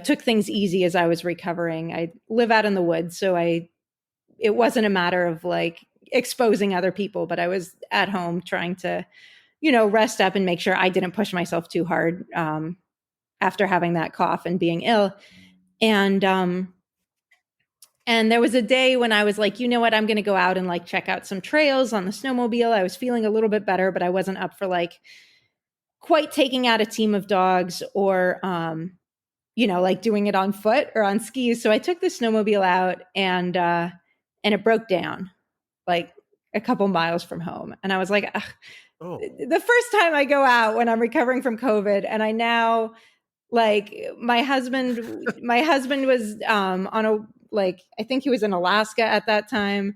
took things easy as I was recovering. I live out in the woods. So it wasn't a matter of like exposing other people, but I was at home trying to, rest up and make sure I didn't push myself too hard after having that cough and being ill. And there was a day when I was like, you know what, I'm going to go out and like check out some trails on the snowmobile. I was feeling a little bit better, but I wasn't up for like quite taking out a team of dogs or, like doing it on foot or on skis. So I took the snowmobile out and it broke down like a couple miles from home. And I was like, the first time I go out when I'm recovering from COVID, and I now like my husband was on a, like, I think he was in Alaska at that time.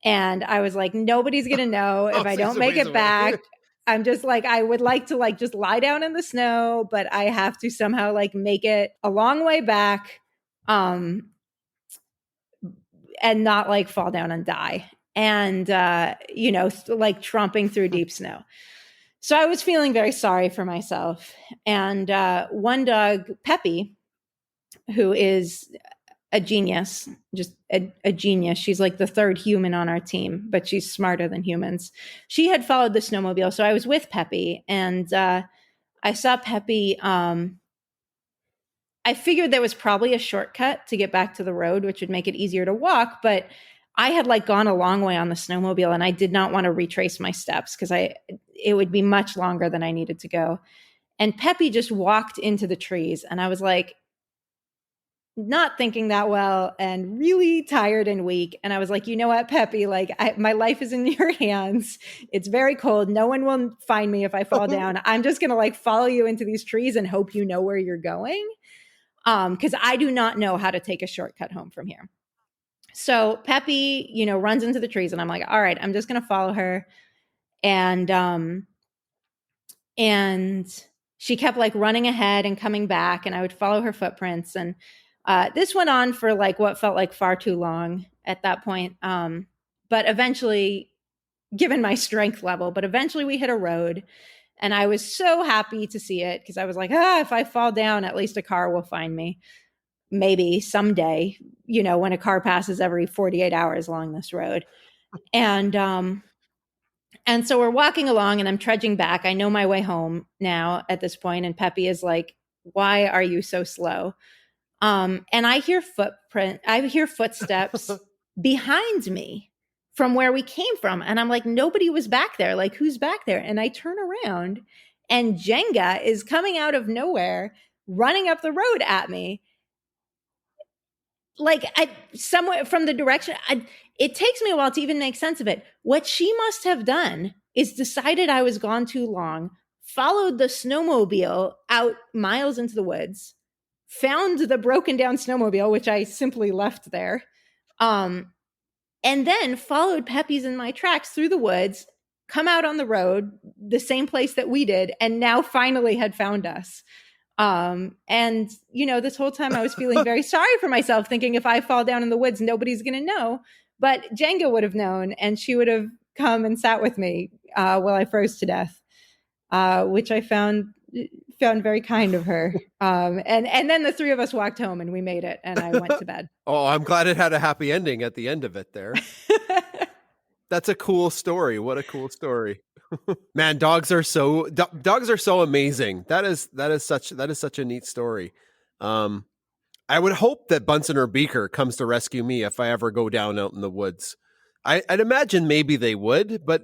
And I was like, nobody's going to know if I don't make it back. I'm just like, I would like to like just lie down in the snow, but I have to somehow like make it a long way back and not like fall down and die. And, like tromping through deep snow. So I was feeling very sorry for myself. And one dog, Peppy, who is a genius, just a genius. She's like the third human on our team, but she's smarter than humans. She had followed the snowmobile. So I was with Peppy, and I saw Peppy. I figured there was probably a shortcut to get back to the road, which would make it easier to walk. But I had like gone a long way on the snowmobile, and I did not want to retrace my steps because it would be much longer than I needed to go. And Peppy just walked into the trees, and I was like, not thinking that well and really tired and weak. And I was like, you know what, Peppy, like my life is in your hands. It's very cold. No one will find me if I fall down. I'm just going to like follow you into these trees and hope you know where you're going. Cause I do not know how to take a shortcut home from here. So Peppy, you know, runs into the trees, and I'm like, all right, I'm just going to follow her. And she kept like running ahead and coming back, and I would follow her footprints. And this went on for like what felt like far too long at that point. But eventually, given my strength level, but eventually we hit a road, and I was so happy to see it because I was like, if I fall down, at least a car will find me. Maybe someday, you know, when a car passes every 48 hours along this road. And so we're walking along, and I'm trudging back. I know my way home now at this point, and Peppy is like, why are you so slow? And I hear footsteps behind me from where we came from. And I'm like, nobody was back there. Like, who's back there? And I turn around, and Jenga is coming out of nowhere, running up the road at me. Like, somewhere from the direction, it takes me a while to even make sense of it. What she must have done is decided I was gone too long, followed the snowmobile out miles into the woods, found the broken down snowmobile, which I simply left there, and then followed Peppy's in my tracks through the woods, come out on the road, the same place that we did, and now finally had found us. And, you know, this whole time I was feeling very sorry for myself, thinking if I fall down in the woods, nobody's going to know. But Jenga would have known, and she would have come and sat with me while I froze to death, which I found very kind of her. And then the three of us walked home, and we made it, and I went to bed. Oh, I'm glad it had a happy ending at the end of it there. That's a cool story. What a cool story. Man, dogs are so amazing. That is such a neat story. I would hope that Bunsen or Beaker comes to rescue me if I ever go down out in the woods. I'd imagine maybe they would, but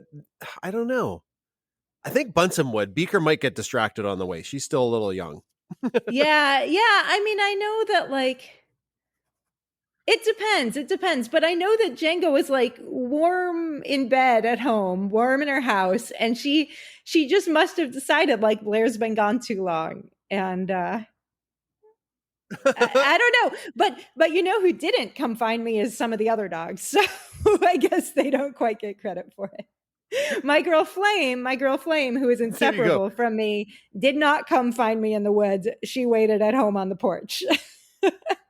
I don't know. I think Bunsen would. Beaker might get distracted on the way. She's still a little young. Yeah. I mean, I know that like it depends. But I know that Jenga was like warm in bed at home, warm in her house, and she just must have decided like Blair's been gone too long, and I don't know. But you know who didn't come find me is some of the other dogs. So I guess they don't quite get credit for it. My girl Flame, who is inseparable from me, did not come find me in the woods. She waited at home on the porch.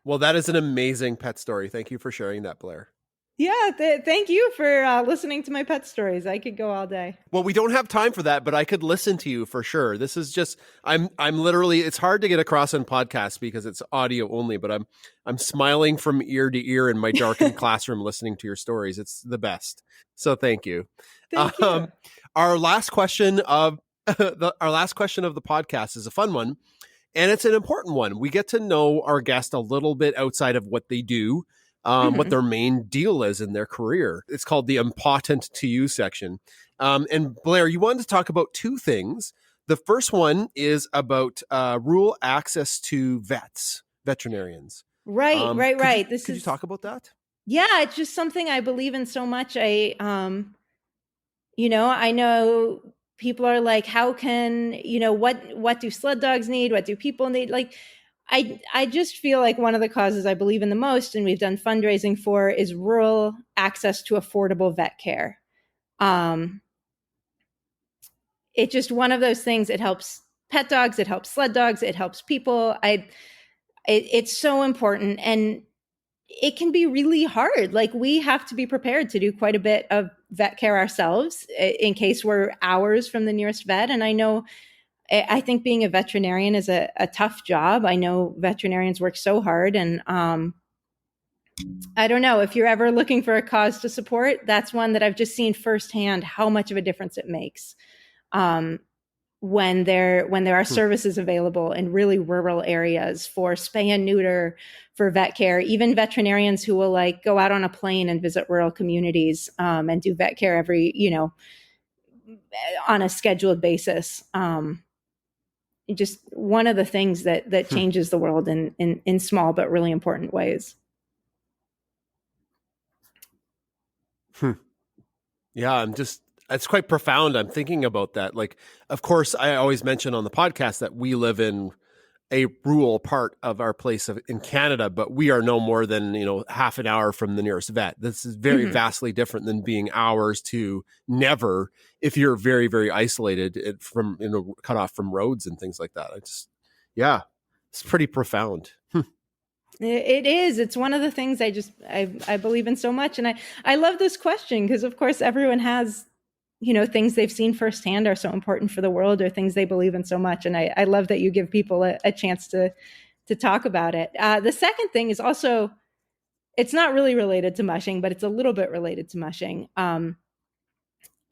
Well, that is an amazing pet story. Thank you for sharing that, Blair. Yeah, thank you for listening to my pet stories. I could go all day. Well, we don't have time for that, but I could listen to you for sure. This is just I'm literally, it's hard to get across on podcasts because it's audio only, but I'm smiling from ear to ear in my darkened classroom listening to your stories. It's the best. So thank you. Thank you. Our last question of the podcast is a fun one. And it's an important one. We get to know our guest a little bit outside of what they do, what their main deal is in their career. It's called the important to you section. And Blair, you wanted to talk about two things. The first one is about rural access to veterinarians. Right. Could you talk about that? Yeah, it's just something I believe in so much. I know people are like, how can, what do sled dogs need? What do people need? Like, I just feel like one of the causes I believe in the most, and we've done fundraising for, is rural access to affordable vet care. It's just one of those things. It helps pet dogs. It helps sled dogs. It helps people. It's so important. And it can be really hard. Like, we have to be prepared to do quite a bit of vet care ourselves in case we're hours from the nearest vet. And I think being a veterinarian is a tough job. I know veterinarians work so hard, and I don't know if you're ever looking for a cause to support. That's one that I've just seen firsthand how much of a difference it makes. When there are services available in really rural areas for spay and neuter, for vet care, even veterinarians who will like go out on a plane and visit rural communities and do vet care every, on a scheduled basis. Just one of the things that changes the world in small but really important ways. Yeah, it's quite profound. I'm thinking about that. Like, of course, I always mention on the podcast that we live in a rural part of our place in Canada, but we are no more than, half an hour from the nearest vet. This is very vastly different than being hours to never if you're very, very isolated from, cut off from roads and things like that. It's pretty profound. It is. It's one of the things I believe in so much. And I love this question because, of course, everyone has, things they've seen firsthand are so important for the world or things they believe in so much. And I love that you give people a chance to talk about it. The second thing is also, it's not really related to mushing, but it's a little bit related to mushing. And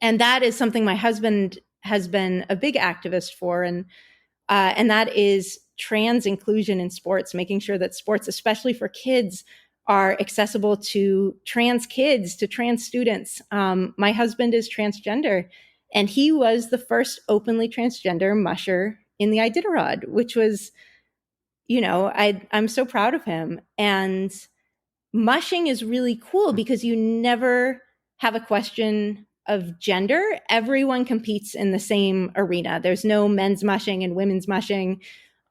that is something my husband has been a big activist for. And that is trans inclusion in sports, making sure that sports, especially for kids, are accessible to trans kids, to trans students. My husband is transgender, and he was the first openly transgender musher in the Iditarod, which was, I'm so proud of him. And mushing is really cool because you never have a question of gender. Everyone competes in the same arena. There's no men's mushing and women's mushing.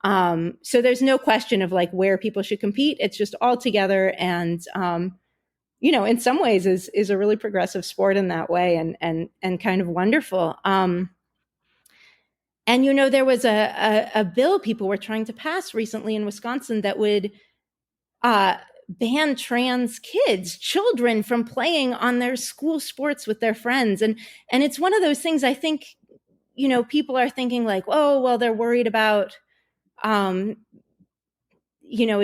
So there's no question of like where people should compete. It's just all together. And, in some ways is a really progressive sport in that way and kind of wonderful. And, there was a bill people were trying to pass recently in Wisconsin that would ban trans children from playing on their school sports with their friends. And it's one of those things I think, people are thinking like, oh, well, they're worried about, is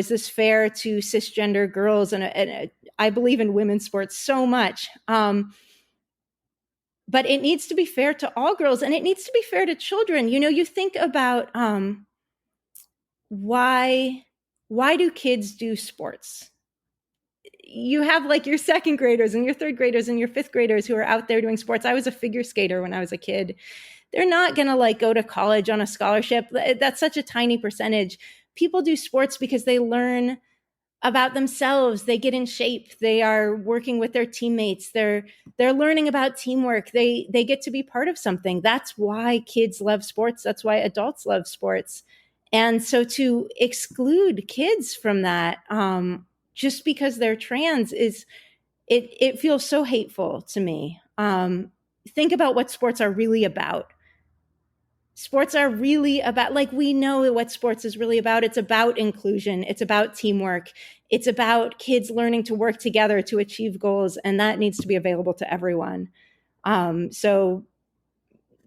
this fair to cisgender girls? And I believe in women's sports so much. But it needs to be fair to all girls, and it needs to be fair to children. You think about why do kids do sports? You have like your second graders and your third graders and your fifth graders who are out there doing sports. I was a figure skater when I was a kid. They're not going to like go to college on a scholarship. That's such a tiny percentage. People do sports because they learn about themselves. They get in shape. They are working with their teammates. They're learning about teamwork. They get to be part of something. That's why kids love sports. That's why adults love sports. And so to exclude kids from that, just because they're trans it feels so hateful to me. Think about what sports are really about. Sports are really about, like, we know what sports is really about. It's about inclusion. It's about teamwork. It's about kids learning to work together to achieve goals. And that needs to be available to everyone. So,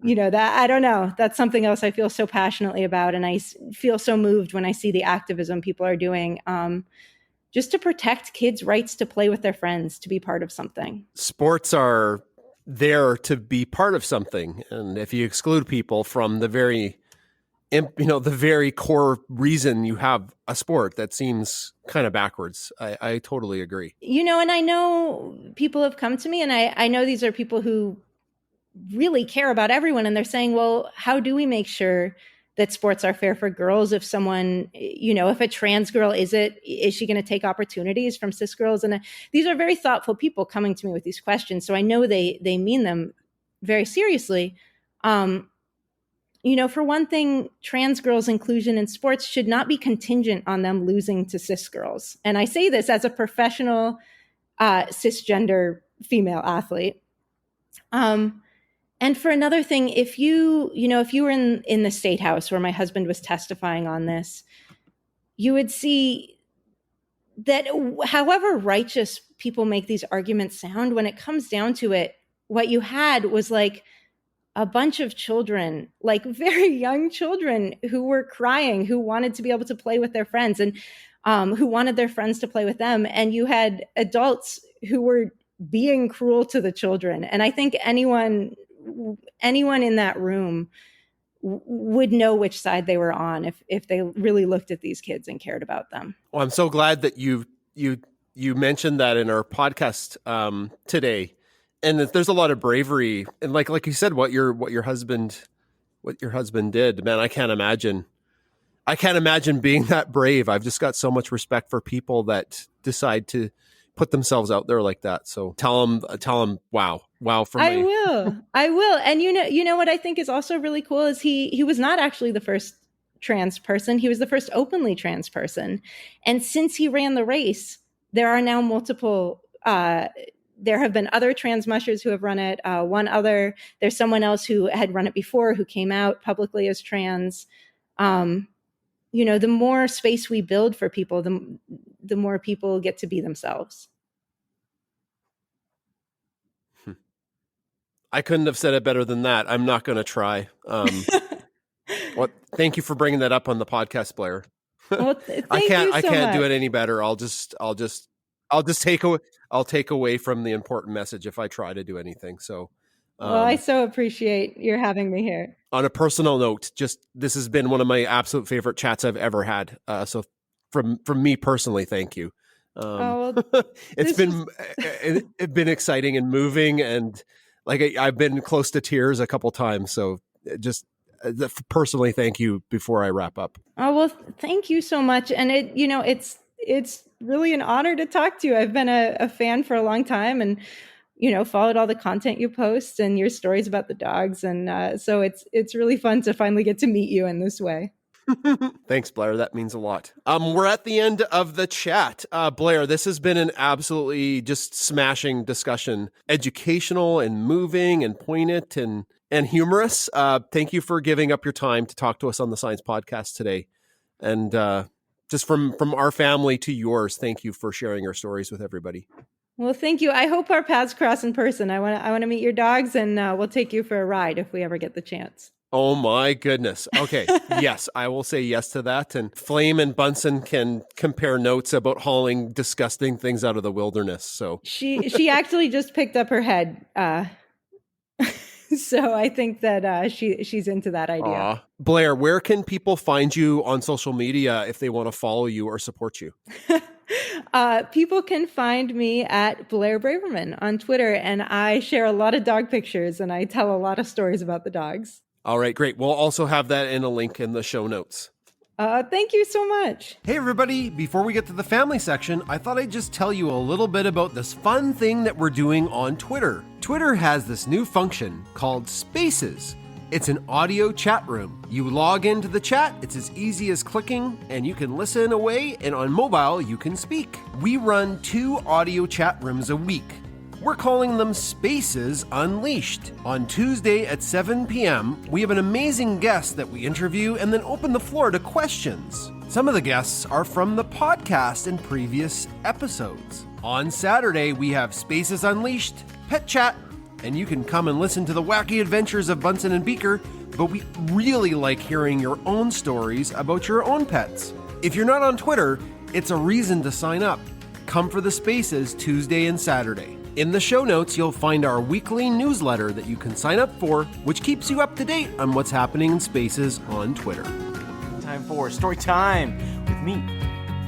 that, I don't know, that's something else I feel so passionately about. And I feel so moved when I see the activism people are doing, just to protect kids' rights to play with their friends, to be part of something. Sports are there to be part of something, and if you exclude people from the very core reason you have a sport, that seems kind of backwards. I totally agree. And I know people have come to me, and I know these are people who really care about everyone, and they're saying, well, how do we make sure that sports are fair for girls? If someone, if a trans girl is she going to take opportunities from cis girls? And these are very thoughtful people coming to me with these questions. So I know they mean them very seriously. For one thing, trans girls' inclusion in sports should not be contingent on them losing to cis girls. And I say this as a professional cisgender female athlete. And for another thing, if you were in the State House where my husband was testifying on this, you would see that however righteous people make these arguments sound, when it comes down to it, what you had was like a bunch of children, like very young children who were crying, who wanted to be able to play with their friends. And who wanted their friends to play with them. And you had adults who were being cruel to the children. And I think anyone in that room would know which side they were on if they really looked at these kids and cared about them. Well, I'm so glad that you mentioned that in our podcast today, and that there's a lot of bravery, and like you said, what your husband did, man. I can't imagine being that brave. I've just got so much respect for people that decide to put themselves out there like that. So tell them, wow for me. I will. And you know what I think is also really cool is he was not actually the first trans person. He was the first openly trans person. And since he ran the race, there are now multiple, there have been other trans mushers who have run it. There's someone else who had run it before who came out publicly as trans. The more space we build for people, the more people get to be themselves. I couldn't have said it better than that. I'm not going to try. Thank you for bringing that up on the podcast, Blair. Well, I can't do it any better. I'll take away from the important message if I try to do anything. So, I so appreciate your having me here. On a personal note, this has been one of my absolute favorite chats I've ever had. So from me personally, thank you. It's been exciting and moving, and I've been close to tears a couple times. So just personally, thank you before I wrap up. Oh, well, thank you so much. And it's really an honor to talk to you. I've been a fan for a long time and, followed all the content you post and your stories about the dogs. And so it's really fun to finally get to meet you in this way. Thanks, Blair. That means a lot. We're at the end of the chat. Blair, this has been an absolutely just smashing discussion, educational and moving and poignant and humorous. Thank you for giving up your time to talk to us on the Science Podcast today. And just from our family to yours, thank you for sharing your stories with everybody. Well, thank you. I hope our paths cross in person. I want to meet your dogs, and we'll take you for a ride if we ever get the chance. Oh my goodness. Okay. Yes, I will say yes to that. And Flame and Bunsen can compare notes about hauling disgusting things out of the wilderness. So she actually just picked up her head. So I think that she's into that idea. Aww. Blair, where can people find you on social media if they want to follow you or support you? People can find me at Blair Braverman on Twitter, and I share a lot of dog pictures and I tell a lot of stories about the dogs. All right, great. We'll also have that in a link in the show notes. Thank you so much. Hey, everybody. Before we get to the family section, I thought I'd just tell you a little bit about this fun thing that we're doing on Twitter. Twitter has this new function called Spaces. It's an audio chat room. You log into the chat, it's as easy as clicking, and you can listen away, and on mobile, you can speak. We run 2 audio chat rooms a week. We're calling them Spaces Unleashed. On Tuesday at 7 p.m., we have an amazing guest that we interview and then open the floor to questions. Some of the guests are from the podcast in previous episodes. On Saturday, we have Spaces Unleashed, Pet Chat, and you can come and listen to the wacky adventures of Bunsen and Beaker, but we really like hearing your own stories about your own pets. If you're not on Twitter, it's a reason to sign up. Come for the Spaces Tuesday and Saturday. In the show notes, you'll find our weekly newsletter that you can sign up for, which keeps you up to date on what's happening in Spaces on Twitter. Time for story time with me,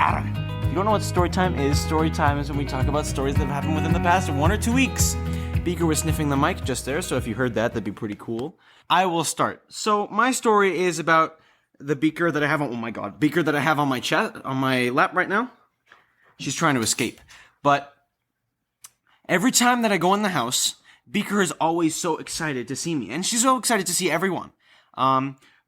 Adam. If you don't know what story time is when we talk about stories that have happened within the past 1 or 2 weeks. Beaker was sniffing the mic just there, so if you heard that, that'd be pretty cool. I will start. So my story is about the Beaker that I have Beaker that I have on my lap right now. She's trying to escape, but every time that I go in the house, Beaker is always so excited to see me. And she's so excited to see everyone.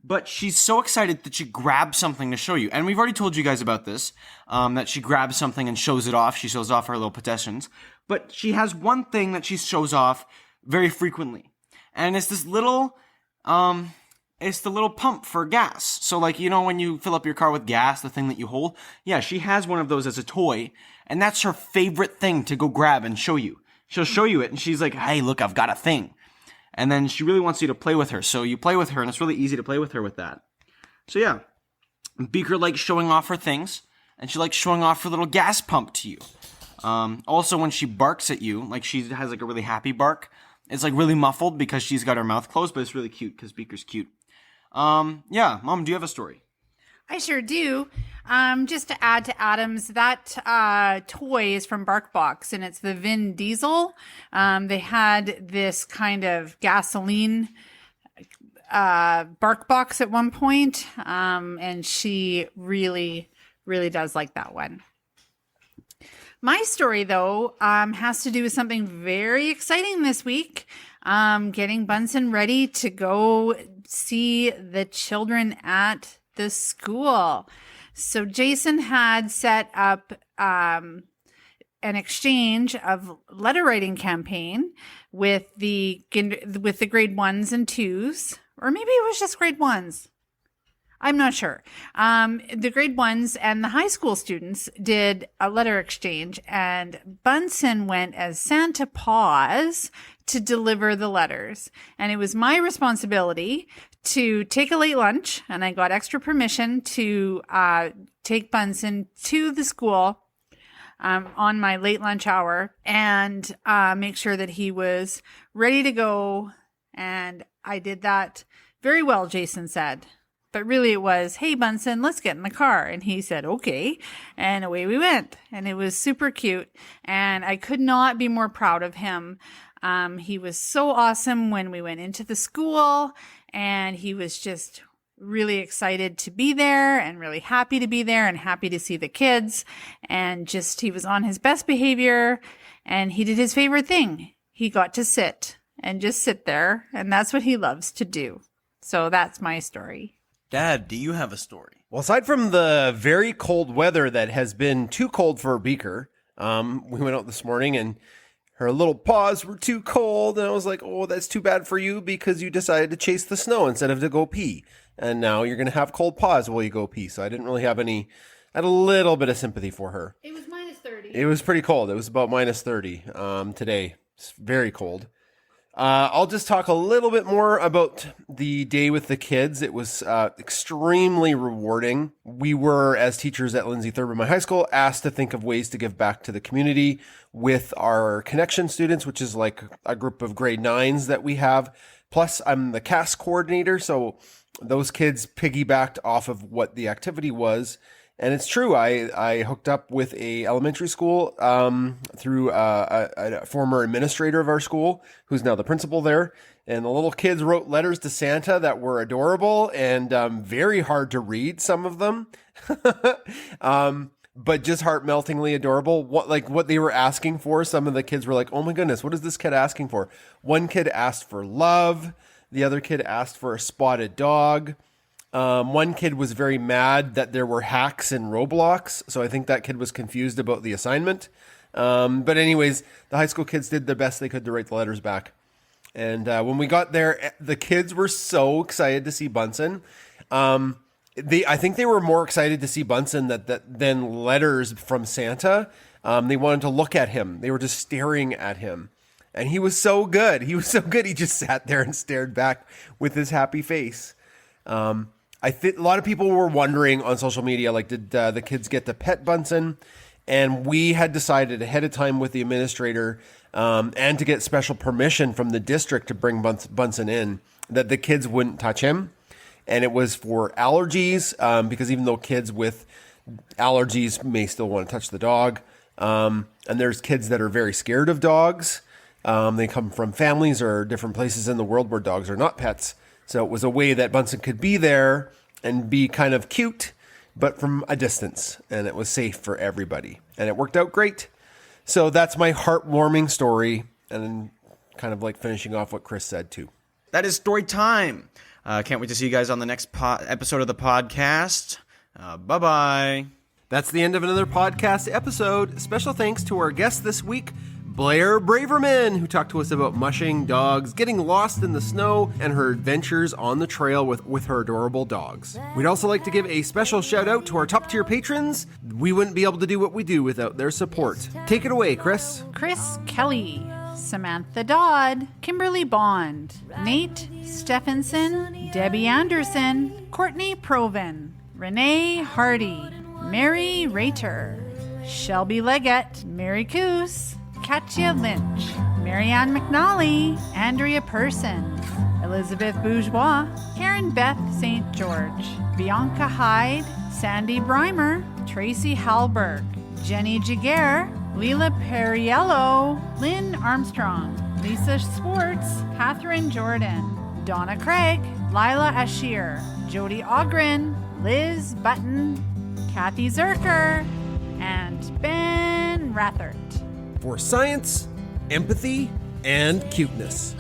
But she's so excited that she grabs something to show you. And we've already told you guys about this, that she grabs something and shows it off. She shows off her little possessions. But she has one thing that she shows off very frequently. And it's this little, it's the little pump for gas. So when you fill up your car with gas, the thing that you hold. Yeah, she has one of those as a toy. And that's her favorite thing to go grab and show you. She'll show you it, and she's like, hey, look, I've got a thing. And then she really wants you to play with her. So you play with her, and it's really easy to play with her with that. So yeah, Beaker likes showing off her things. and she like showing off her little gas pump to you. Also, when she barks at you, like she has like a really happy bark. It's like really muffled because she's got her mouth closed, but it's really cute because Beaker's cute. Yeah, Mom, do you have a story? I sure do. Just to add to Adam's, that toy is from BarkBox, and it's the Vin Diesel. They had this kind of gasoline BarkBox at one point, and she really, really does like that one. My story, though, has to do with something very exciting this week. Getting Bunsen ready to go see the children at the school. So Jason had set up an exchange of letter writing campaign with the grade 1s and 2s, or maybe it was just grade 1s. I'm not sure. The grade 1s and the high school students did a letter exchange, and Bunsen went as Santa Paws to deliver the letters. And it was my responsibility to take a late lunch, and I got extra permission to take Bunsen to the school on my late lunch hour and make sure that he was ready to go. And I did that very well, Jason said. But really it was, hey, Bunsen, let's get in the car. And he said, okay. And away we went. And it was super cute. And I could not be more proud of him. He was so awesome when we went into the school. And he was just really excited to be there and really happy to be there and happy to see the kids. And just, he was on his best behavior. And he did his favorite thing. He got to sit and just sit there. And that's what he loves to do. So that's my story. Dad, do you have a story? Well, aside from the very cold weather that has been too cold for Beaker, we went out this morning and her little paws were too cold. And I was like, oh, that's too bad for you because you decided to chase the snow instead of to go pee. And now you're going to have cold paws while you go pee. So I didn't really have I had a little bit of sympathy for her. It was minus 30. It was pretty cold. It was about minus 30 today. It's very cold. I'll just talk a little bit more about the day with the kids. It was extremely rewarding. We were, as teachers at Lindsay Thurman High School, asked to think of ways to give back to the community with our connection students, which is like a group of grade 9s that we have. Plus, I'm the CAS coordinator, so those kids piggybacked off of what the activity was. And it's true. I hooked up with a elementary school through a former administrator of our school, who's now the principal there. And the little kids wrote letters to Santa that were adorable and very hard to read, some of them, but just heart-meltingly adorable. What they were asking for, some of the kids were like, oh my goodness, what is this kid asking for? One kid asked for love. The other kid asked for a spotted dog. One kid was very mad that there were hacks in Roblox, so I think that kid was confused about the assignment. But anyways, the high school kids did the best they could to write the letters back. And when we got there, the kids were so excited to see Bunsen. I think they were more excited to see Bunsen than letters from Santa. They wanted to look at him. They were just staring at him. And he was so good. He just sat there and stared back with his happy face. I think a lot of people were wondering on social media, like, did the kids get to pet Bunsen? And we had decided ahead of time with the administrator and to get special permission from the district to bring Bunsen in, that the kids wouldn't touch him. And it was for allergies, because even though kids with allergies may still want to touch the dog, and there's kids that are very scared of dogs. They come from families or different places in the world where dogs are not pets. So it was a way that Bunsen could be there and be kind of cute, but from a distance. And it was safe for everybody. And it worked out great. So that's my heartwarming story. And then kind of like finishing off what Chris said too. That is story time. Can't wait to see you guys on the next episode of the podcast. Bye-bye. That's the end of another podcast episode. Special thanks to our guest this week, Blair Braverman, who talked to us about mushing, dogs, getting lost in the snow, and her adventures on the trail with her adorable dogs. We'd also like to give a special shout out to our top tier patrons. We wouldn't be able to do what we do without their support. Take it away, Chris. Chris Kelly, Samantha Dodd, Kimberly Bond, Nate Stephenson, Debbie Anderson, Courtney Proven, Renee Hardy, Mary Rater, Shelby Leggett, Mary Coos, Katya Lynch, Marianne McNally, Andrea Person, Elizabeth Bourgeois, Karen Beth St. George, Bianca Hyde, Sandy Breimer, Tracy Halberg, Jenny Jaguar, Leela Perriello, Lynn Armstrong, Lisa Swartz, Catherine Jordan, Donna Craig, Lila Ashir, Jody Ogren, Liz Button, Kathy Zerker, and Ben Rathert. For science, empathy, and cuteness.